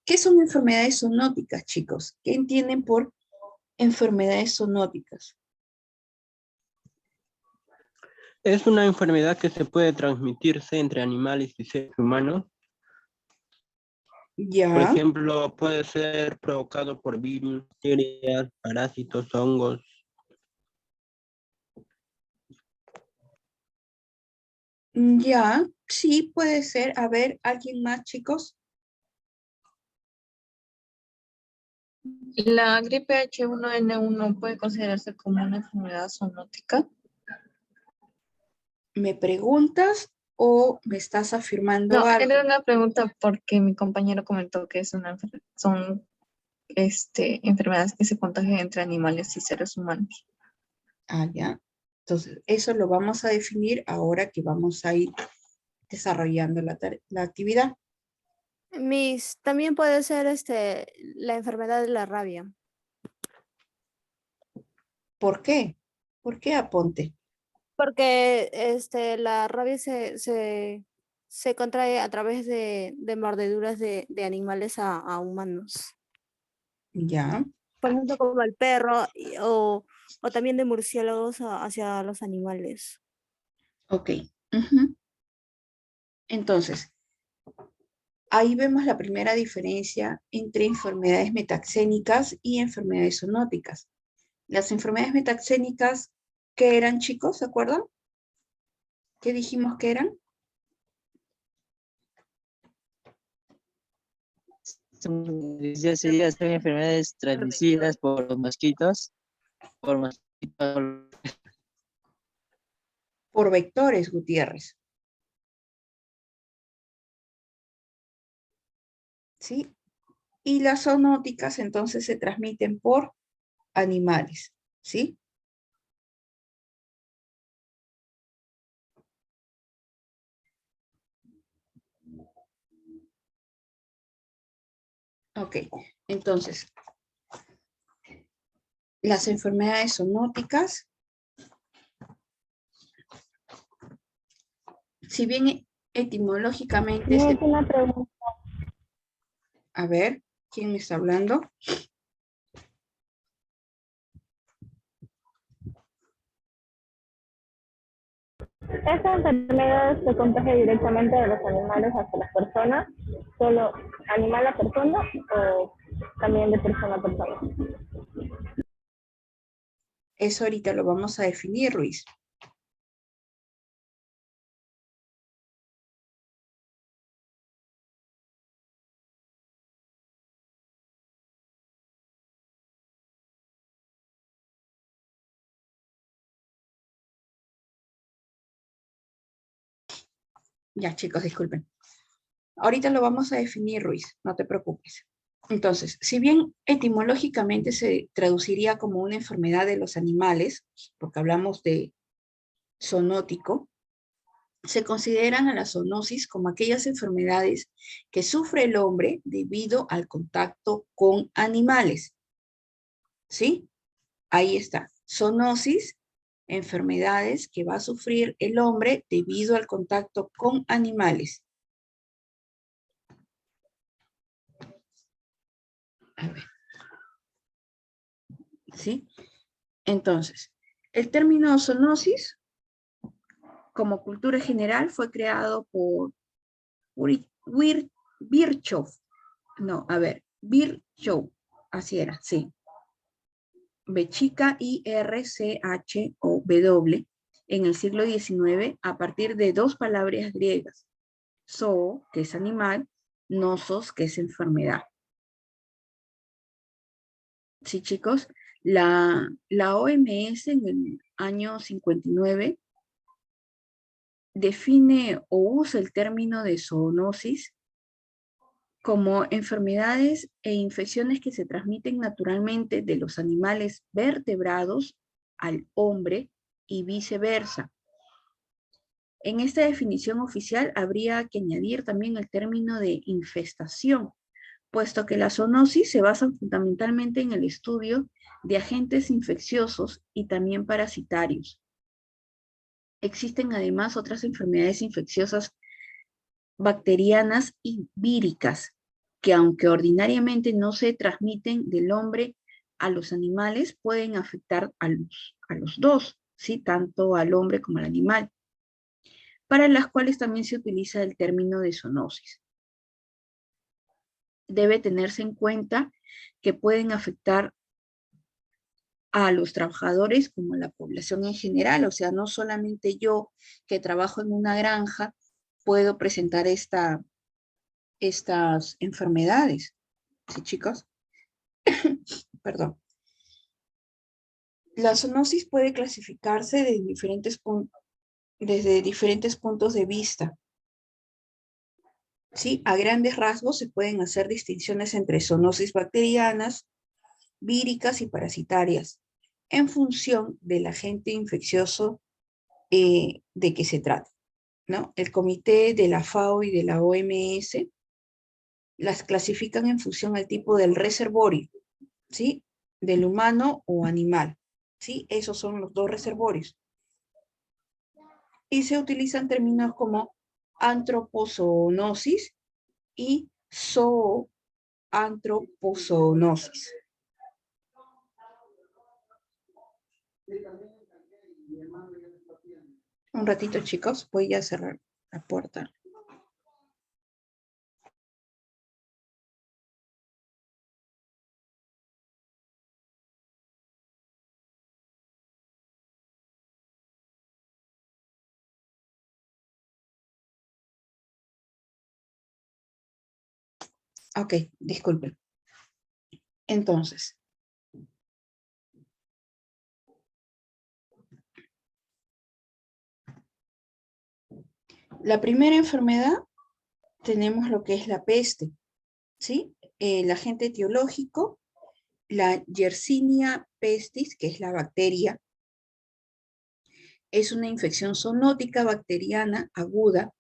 ¿Qué son enfermedades zoonóticas, chicos? ¿Qué entienden por enfermedades zoonóticas? Es una enfermedad que se puede transmitirse entre animales y seres humanos. Ya. Por ejemplo, puede ser provocado por virus, bacterias, parásitos, hongos. Ya, sí, puede ser. A ver, ¿alguien más, chicos? ¿La gripe H1N1 puede considerarse como una enfermedad zoonótica? ¿Me preguntas o me estás afirmando No, algo? era una pregunta porque mi compañero comentó que son enfermedades que se contagian entre animales y seres humanos. Ah, ya. Entonces, eso lo vamos a definir ahora que vamos a ir desarrollando la actividad. Miss, también puede ser la enfermedad de la rabia. ¿Por qué? ¿Por qué aponte? Porque la rabia se contrae a través de mordeduras de animales a humanos. Ya. Por ejemplo, como el perro o también de murciélagos hacia los animales. Ok. Entonces, ahí vemos la primera diferencia entre enfermedades metaxénicas y enfermedades zoonóticas. Las enfermedades metaxénicas, ¿qué eran, chicos? ¿Se acuerdan? ¿Qué dijimos que eran? Ya serían enfermedades transmitidas por los mosquitos. Por vectores, Gutiérrez. ¿Sí? Y las zoonóticas entonces se transmiten por animales, ¿sí? Ok, entonces, las enfermedades zoonóticas, si bien etimológicamente... No, es una pregunta. A ver, ¿quién me está hablando? Esta enfermedad se contagia directamente de los animales hacia las personas, solo animal a persona o también de persona a persona. Eso ahorita lo vamos a definir, Ruiz. Ya, chicos, disculpen. Ahorita lo vamos a definir, Ruiz, no te preocupes. Entonces, si bien etimológicamente se traduciría como una enfermedad de los animales, porque hablamos de zoonótico, se consideran a la zoonosis como aquellas enfermedades que sufre el hombre debido al contacto con animales. ¿Sí? Ahí está. Zoonosis, enfermedades que va a sufrir el hombre debido al contacto con animales. A ver. ¿Sí? Entonces, el término zoonosis como cultura general fue creado por Virchow. No, a ver, Virchow. Así era, sí. B chica IRCHOW en el siglo XIX a partir de dos palabras griegas. Zoo, que es animal, nosos, que es enfermedad. Sí, chicos, la OMS en el año 59 define o usa el término de zoonosis como enfermedades e infecciones que se transmiten naturalmente de los animales vertebrados al hombre y viceversa. En esta definición oficial habría que añadir también el término de infestación, puesto que las zoonosis se basan fundamentalmente en el estudio de agentes infecciosos y también parasitarios. Existen además otras enfermedades infecciosas bacterianas y víricas, que aunque ordinariamente no se transmiten del hombre a los animales, pueden afectar a los dos, ¿sí? Tanto al hombre como al animal, para las cuales también se utiliza el término de zoonosis. Debe tenerse en cuenta que pueden afectar a los trabajadores como a la población en general, o sea, no solamente yo que trabajo en una granja puedo presentar estas enfermedades. ¿Sí, chicos? Perdón. La zoonosis puede clasificarse desde diferentes puntos de vista. ¿Sí? A grandes rasgos se pueden hacer distinciones entre zoonosis bacterianas, víricas y parasitarias, en función del agente infeccioso de que se trata, ¿no? El comité de la FAO y de la OMS las clasifican en función al tipo del reservorio, ¿sí? Del humano o animal, ¿sí? Esos son los dos reservorios. Y se utilizan términos como antropozoonosis y zooantropozoonosis. Un ratito, chicos, voy a cerrar la puerta. Ok, disculpen. Entonces, la primera enfermedad tenemos lo que es la peste, ¿sí? El agente etiológico, la Yersinia pestis, que es la bacteria, es una infección zoonótica bacteriana aguda,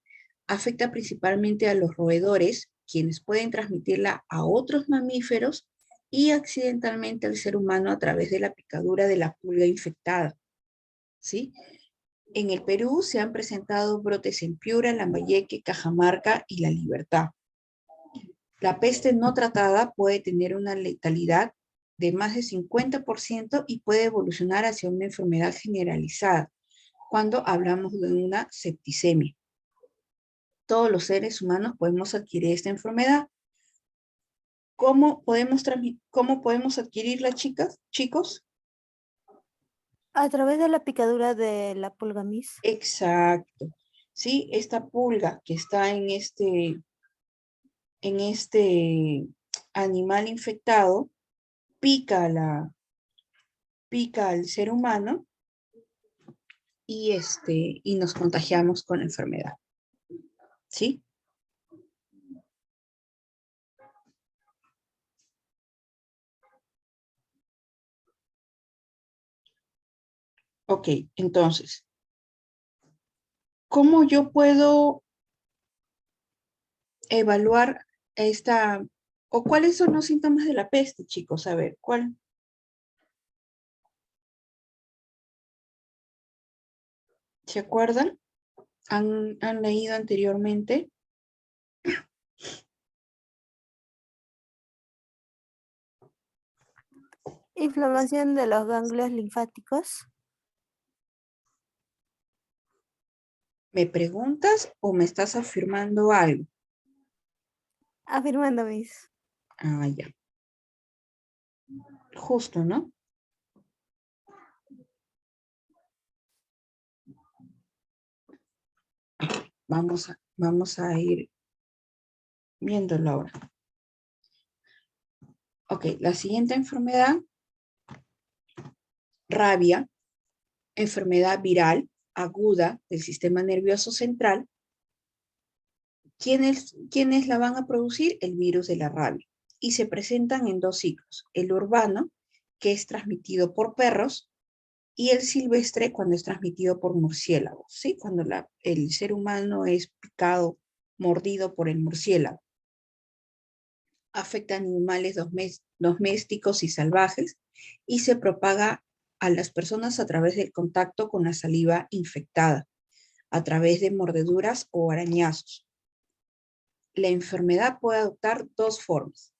afecta principalmente a los roedores, quienes pueden transmitirla a otros mamíferos y accidentalmente al ser humano a través de la picadura de la pulga infectada, ¿sí? En el Perú se han presentado brotes en Piura, Lambayeque, Cajamarca y La Libertad. La peste no tratada puede tener una letalidad de más de 50% y puede evolucionar hacia una enfermedad generalizada cuando hablamos de una septicemia. Todos los seres humanos podemos adquirir esta enfermedad. ¿Cómo podemos adquirirla, chicos? A través de la picadura de la pulga Miss. Exacto. Sí, esta pulga que está en este animal infectado pica al ser humano y nos contagiamos con la enfermedad. ¿Sí? Ok, entonces, ¿cómo yo puedo evaluar o cuáles son los síntomas de la peste, chicos? A ver, ¿cuál? ¿Se acuerdan? ¿Han leído anteriormente? Inflamación de los ganglios linfáticos. ¿Me preguntas o me estás afirmando algo? Afirmando, Miss. Ah, ya. Justo, ¿no? Vamos a ir viéndolo ahora. Ok, la siguiente enfermedad, rabia, enfermedad viral aguda del sistema nervioso central. ¿Quiénes la van a producir? El virus de la rabia. Y se presentan en dos ciclos. El urbano, que es transmitido por perros, y el silvestre, cuando es transmitido por murciélagos, ¿sí? Cuando el ser humano es picado, mordido por el murciélago. Afecta a animales domésticos y salvajes y se propaga a las personas a través del contacto con la saliva infectada, a través de mordeduras o arañazos. La enfermedad puede adoptar dos formas: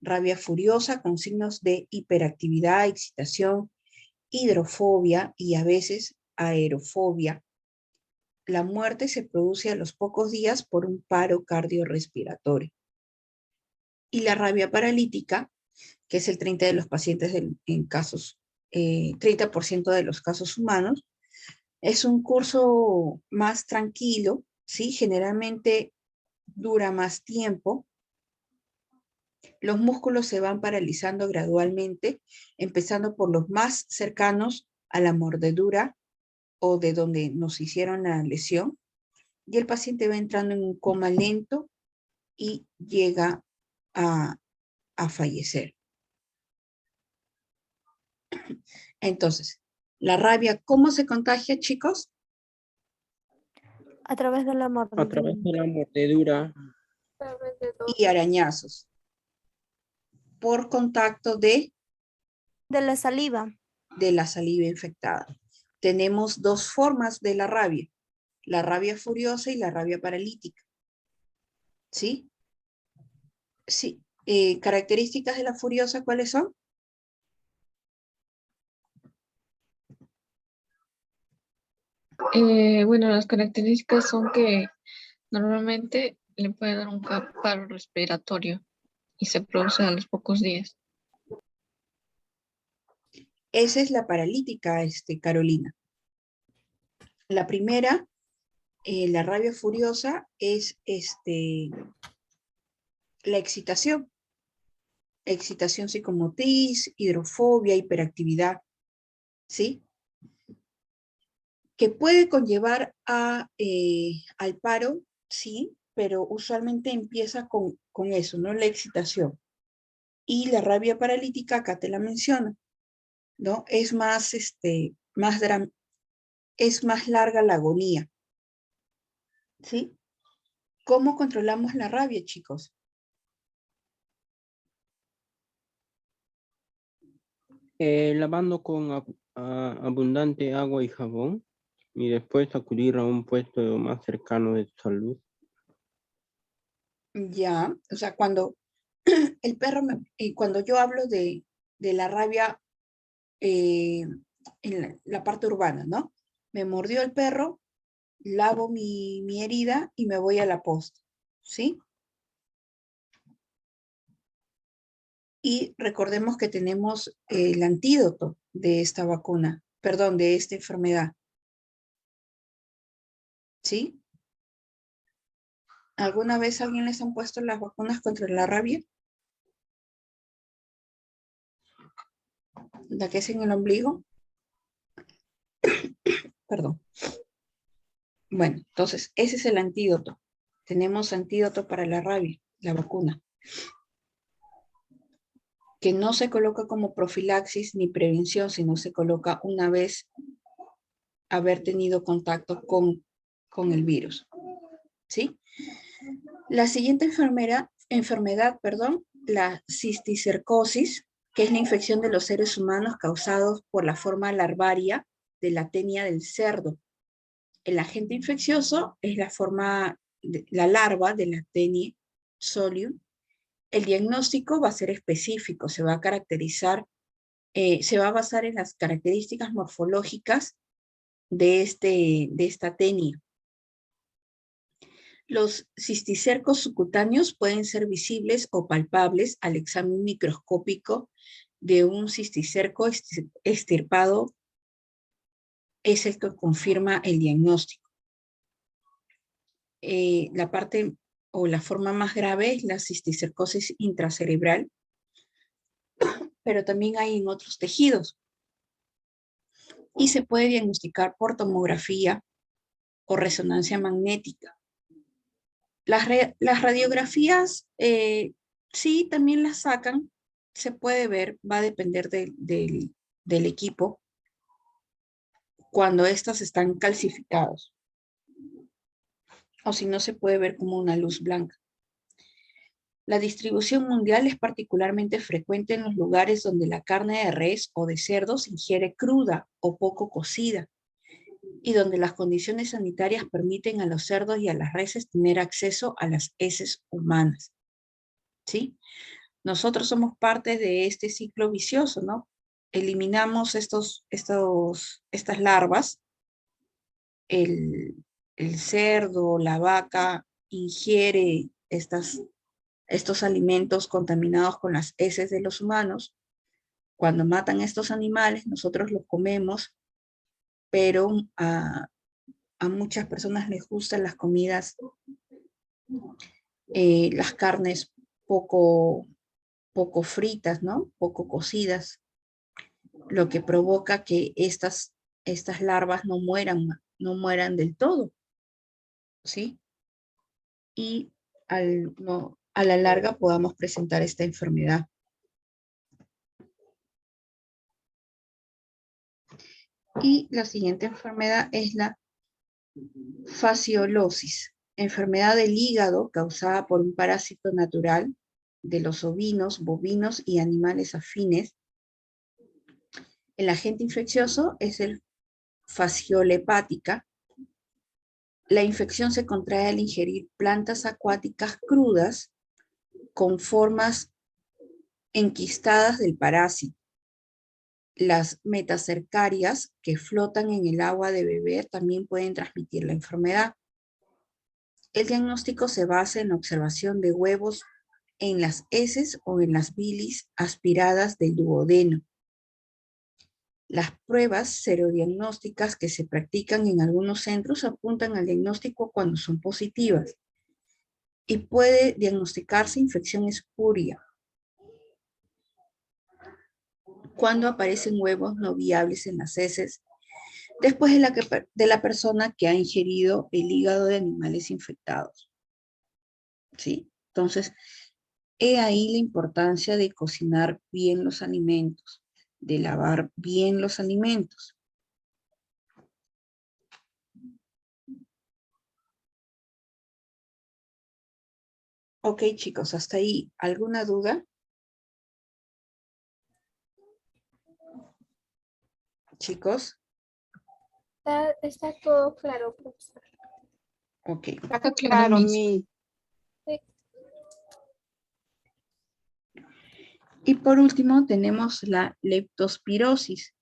rabia furiosa con signos de hiperactividad, excitación, hidrofobia y a veces aerofobia. La muerte se produce a los pocos días por un paro cardiorrespiratorio. Y la rabia paralítica, que es el 30% de los pacientes en casos, 30% de los casos humanos, es un curso más tranquilo, ¿sí? Generalmente dura más tiempo. Los músculos se van paralizando gradualmente, empezando por los más cercanos a la mordedura o de donde nos hicieron la lesión, y el paciente va entrando en un coma lento y llega a fallecer. Entonces, la rabia, ¿cómo se contagia, chicos? A través de la A mordedura. través de la mordedura. Y arañazos. Por contacto de la saliva. De la saliva infectada. Tenemos dos formas de la rabia furiosa y la rabia paralítica. ¿Sí? Sí. Características de la furiosa, ¿cuáles son? Bueno, las características son que normalmente le puede dar un paro respiratorio y se produce a los pocos días. Esa es la paralítica, Carolina. La primera, la rabia furiosa, es la excitación. Excitación psicomotriz, hidrofobia, hiperactividad, ¿sí? Que puede conllevar al paro, sí, pero usualmente empieza con eso, ¿no? La excitación. Y la rabia paralítica, acá te la menciono, ¿no? Es más larga la agonía, ¿sí? ¿Cómo controlamos la rabia, chicos? Lavando con abundante agua y jabón y después acudir a un puesto más cercano de salud. Ya, o sea, cuando el perro, cuando yo hablo de la rabia en la parte urbana, ¿no? Me mordió el perro, lavo mi herida y me voy a la posta, ¿sí? Y recordemos que tenemos el antídoto de esta vacuna, perdón, de esta enfermedad, ¿sí? ¿Alguna vez a alguien les han puesto las vacunas contra la rabia? ¿La que es en el ombligo? Perdón. Bueno, entonces, ese es el antídoto. Tenemos antídoto para la rabia, la vacuna, que no se coloca como profilaxis ni prevención, sino se coloca una vez haber tenido contacto con el virus, ¿sí? La siguiente enfermedad, la cisticercosis, que es la infección de los seres humanos causados por la forma larvaria de la tenia del cerdo. El agente infeccioso es la larva de la tenia solium. El diagnóstico va a ser específico, se va a caracterizar, se va a basar en las características morfológicas de esta tenia, Los cisticercos subcutáneos pueden ser visibles o palpables al examen microscópico de un cisticerco extirpado. Es el que confirma el diagnóstico. La parte o la forma más grave es la cisticercosis intracerebral, pero también hay en otros tejidos. Y se puede diagnosticar por tomografía o resonancia magnética. Las radiografías, sí, también las sacan, se puede ver, va a depender del equipo, cuando estas están calcificados. O si no, se puede ver como una luz blanca. La distribución mundial es particularmente frecuente en los lugares donde la carne de res o de cerdo se ingiere cruda o poco cocida, y donde las condiciones sanitarias permiten a los cerdos y a las reses tener acceso a las heces humanas. ¿Sí? Nosotros somos parte de este ciclo vicioso, ¿no? Eliminamos estas larvas, el cerdo, la vaca, ingiere estos alimentos contaminados con las heces de los humanos. Cuando matan a estos animales, nosotros los comemos, pero a muchas personas les gustan las comidas, las carnes poco fritas, ¿no? Poco cocidas, lo que provoca que estas larvas no mueran del todo, ¿sí? Y a la larga podamos presentar esta enfermedad. Y la siguiente enfermedad es la fasciolosis, enfermedad del hígado causada por un parásito natural de los ovinos, bovinos y animales afines. El agente infeccioso es el fasciola hepática. La infección se contrae al ingerir plantas acuáticas crudas con formas enquistadas del parásito. Las metacercarias que flotan en el agua de beber también pueden transmitir la enfermedad. El diagnóstico se basa en la observación de huevos en las heces o en las bilis aspiradas del duodeno. Las pruebas serodiagnósticas que se practican en algunos centros apuntan al diagnóstico cuando son positivas y puede diagnosticarse infección espuria cuando aparecen huevos no viables en las heces después de la persona que ha ingerido el hígado de animales infectados. ¿Sí? Entonces, he ahí la importancia de cocinar bien los alimentos, de lavar bien los alimentos. Ok, chicos, hasta ahí. ¿Alguna duda? Chicos. Está todo claro, profesor. Ok. Está claro, mi. Sí. Y por último tenemos la leptospirosis,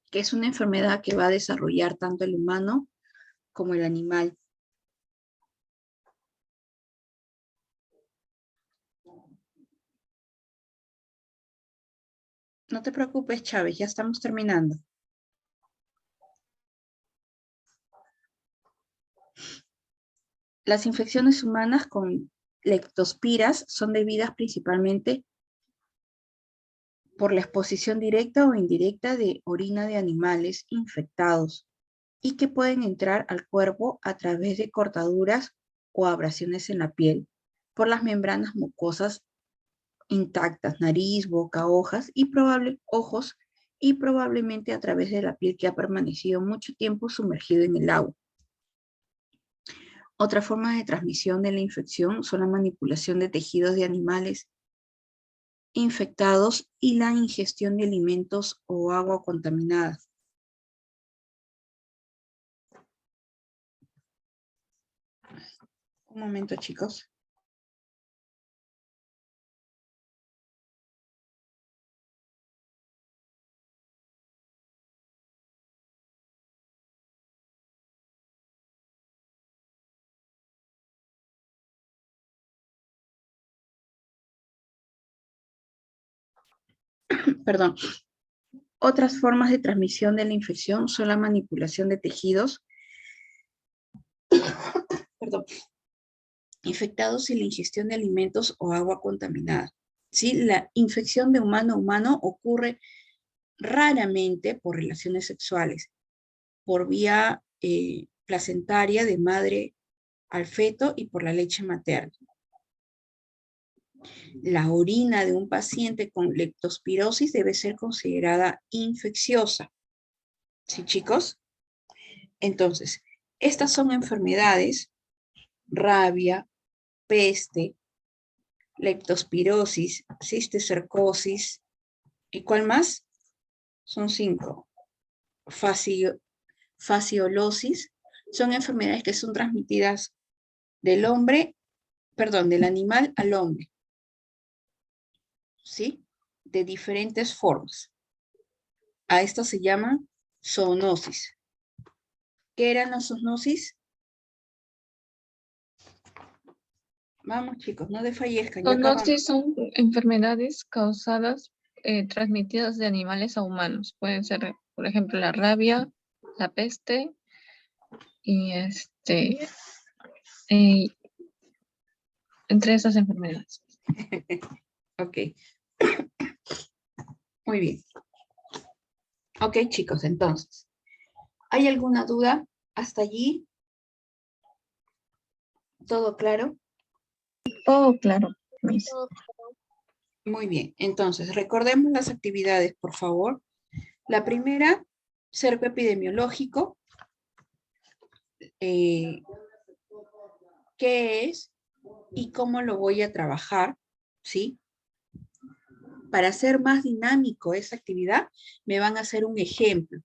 que es una enfermedad que va a desarrollar tanto el humano como el animal. No te preocupes, Chávez, ya estamos terminando. Las infecciones humanas con leptospiras son debidas principalmente por la exposición directa o indirecta de orina de animales infectados y que pueden entrar al cuerpo a través de cortaduras o abrasiones en la piel por las membranas mucosas intactas, nariz, boca, ojos y probablemente a través de la piel que ha permanecido mucho tiempo sumergido en el agua. Otra forma de transmisión de la infección son la manipulación de tejidos de animales infectados y la ingestión de alimentos o agua contaminada. Un momento, chicos. perdón, otras formas de transmisión de la infección son la manipulación de tejidos, perdón, infectados y la ingestión de alimentos o agua contaminada. ¿Sí? La infección de humano a humano ocurre raramente por relaciones sexuales, por vía placentaria de madre al feto y por la leche materna. La orina de un paciente con leptospirosis debe ser considerada infecciosa. ¿Sí, chicos? Entonces, estas son enfermedades: rabia, peste, leptospirosis, cisticercosis, ¿y cuál más? Son 5. Fasciolosis, son enfermedades que son transmitidas del animal al hombre, ¿sí? De diferentes formas. A esto se llama zoonosis. ¿Qué eran las zoonosis? Vamos, chicos, no desfallezcan. Ya acabamos. Zoonosis son enfermedades causadas, transmitidas de animales a humanos. Pueden ser, por ejemplo, la rabia, la peste y entre esas enfermedades. Ok. Muy bien. Ok, chicos, entonces, ¿hay alguna duda hasta allí? ¿Todo claro? Todo claro, Miss. Muy bien, entonces, recordemos las actividades, por favor. La primera, cerco epidemiológico. ¿Qué es y cómo lo voy a trabajar? ¿Sí? Para hacer más dinámico esa actividad, me van a hacer un ejemplo.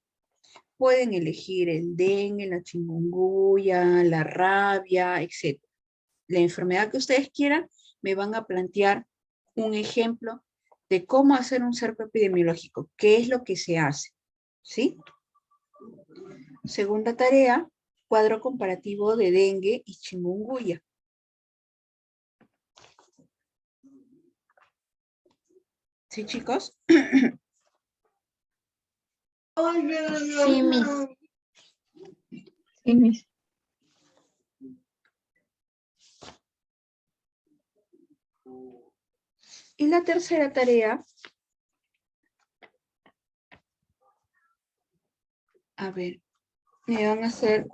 Pueden elegir el dengue, la chikungunya, la rabia, etc. La enfermedad que ustedes quieran, me van a plantear un ejemplo de cómo hacer un cerco epidemiológico, qué es lo que se hace, ¿sí? Segunda tarea, cuadro comparativo de dengue y chikungunya. ¿Sí, chicos? Sí, Miss. Sí, Miss. Y la tercera tarea, a ver, me van a hacer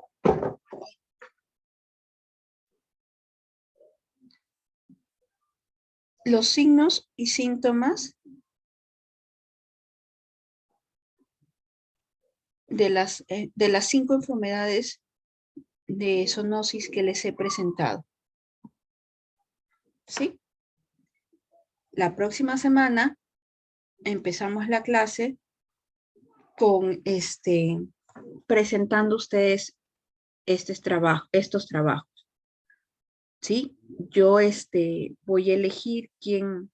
los signos y síntomas de las 5 enfermedades de zoonosis que les he presentado. ¿Sí? La próxima semana empezamos la clase con presentando ustedes estos trabajos. ¿Sí? Yo voy a elegir quién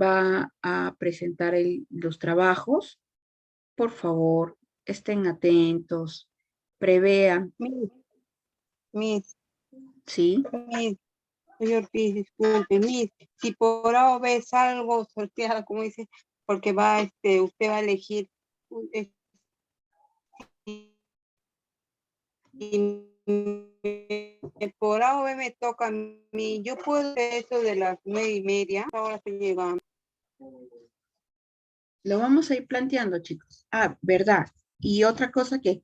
va a presentar los trabajos. Por favor, estén atentos, prevean. Miss, ¿Sí? Miss, señor Ortiz, disculpe, Miss, si por A o B salgo sorteada, como dice, porque usted va a elegir y por A o B me toca a mí, yo puedo hacer eso de las 9:30, ahora estoy llegando. Lo vamos a ir planteando, chicos. Ah, verdad. Y otra cosa que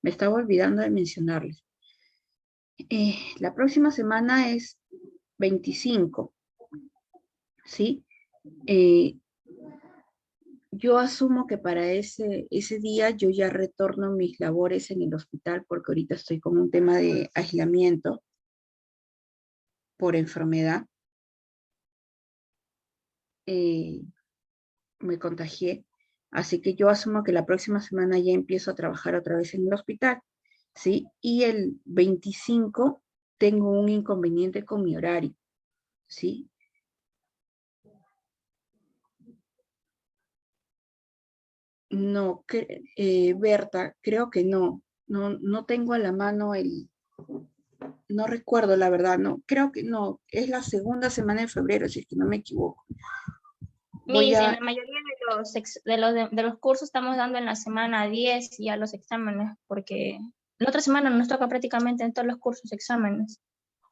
me estaba olvidando de mencionarles. La próxima semana es 25, ¿sí? Yo asumo que para ese día yo ya retorno a mis labores en el hospital porque ahorita estoy con un tema de aislamiento por enfermedad. Me contagié, así que yo asumo que la próxima semana ya empiezo a trabajar otra vez en el hospital, ¿sí? Y el 25 tengo un inconveniente con mi horario, ¿sí? No, Berta, creo que no tengo a la mano no recuerdo la verdad, no, creo que no, es la segunda semana de febrero, si es que no me equivoco. Voy Miss, a- en la mayoría de los cursos estamos dando en la semana 10 ya los exámenes, porque la otra semana nos toca prácticamente en todos los cursos exámenes,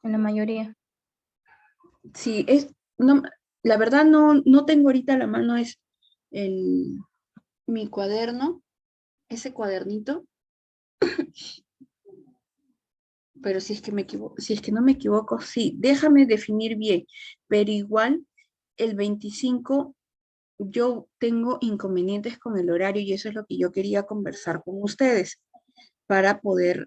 en la mayoría. Sí, no, la verdad no tengo ahorita a la mano mi cuaderno, ese cuadernito. Pero si es que no me equivoco, sí, déjame definir bien, pero igual el 25 yo tengo inconvenientes con el horario y eso es lo que yo quería conversar con ustedes para poder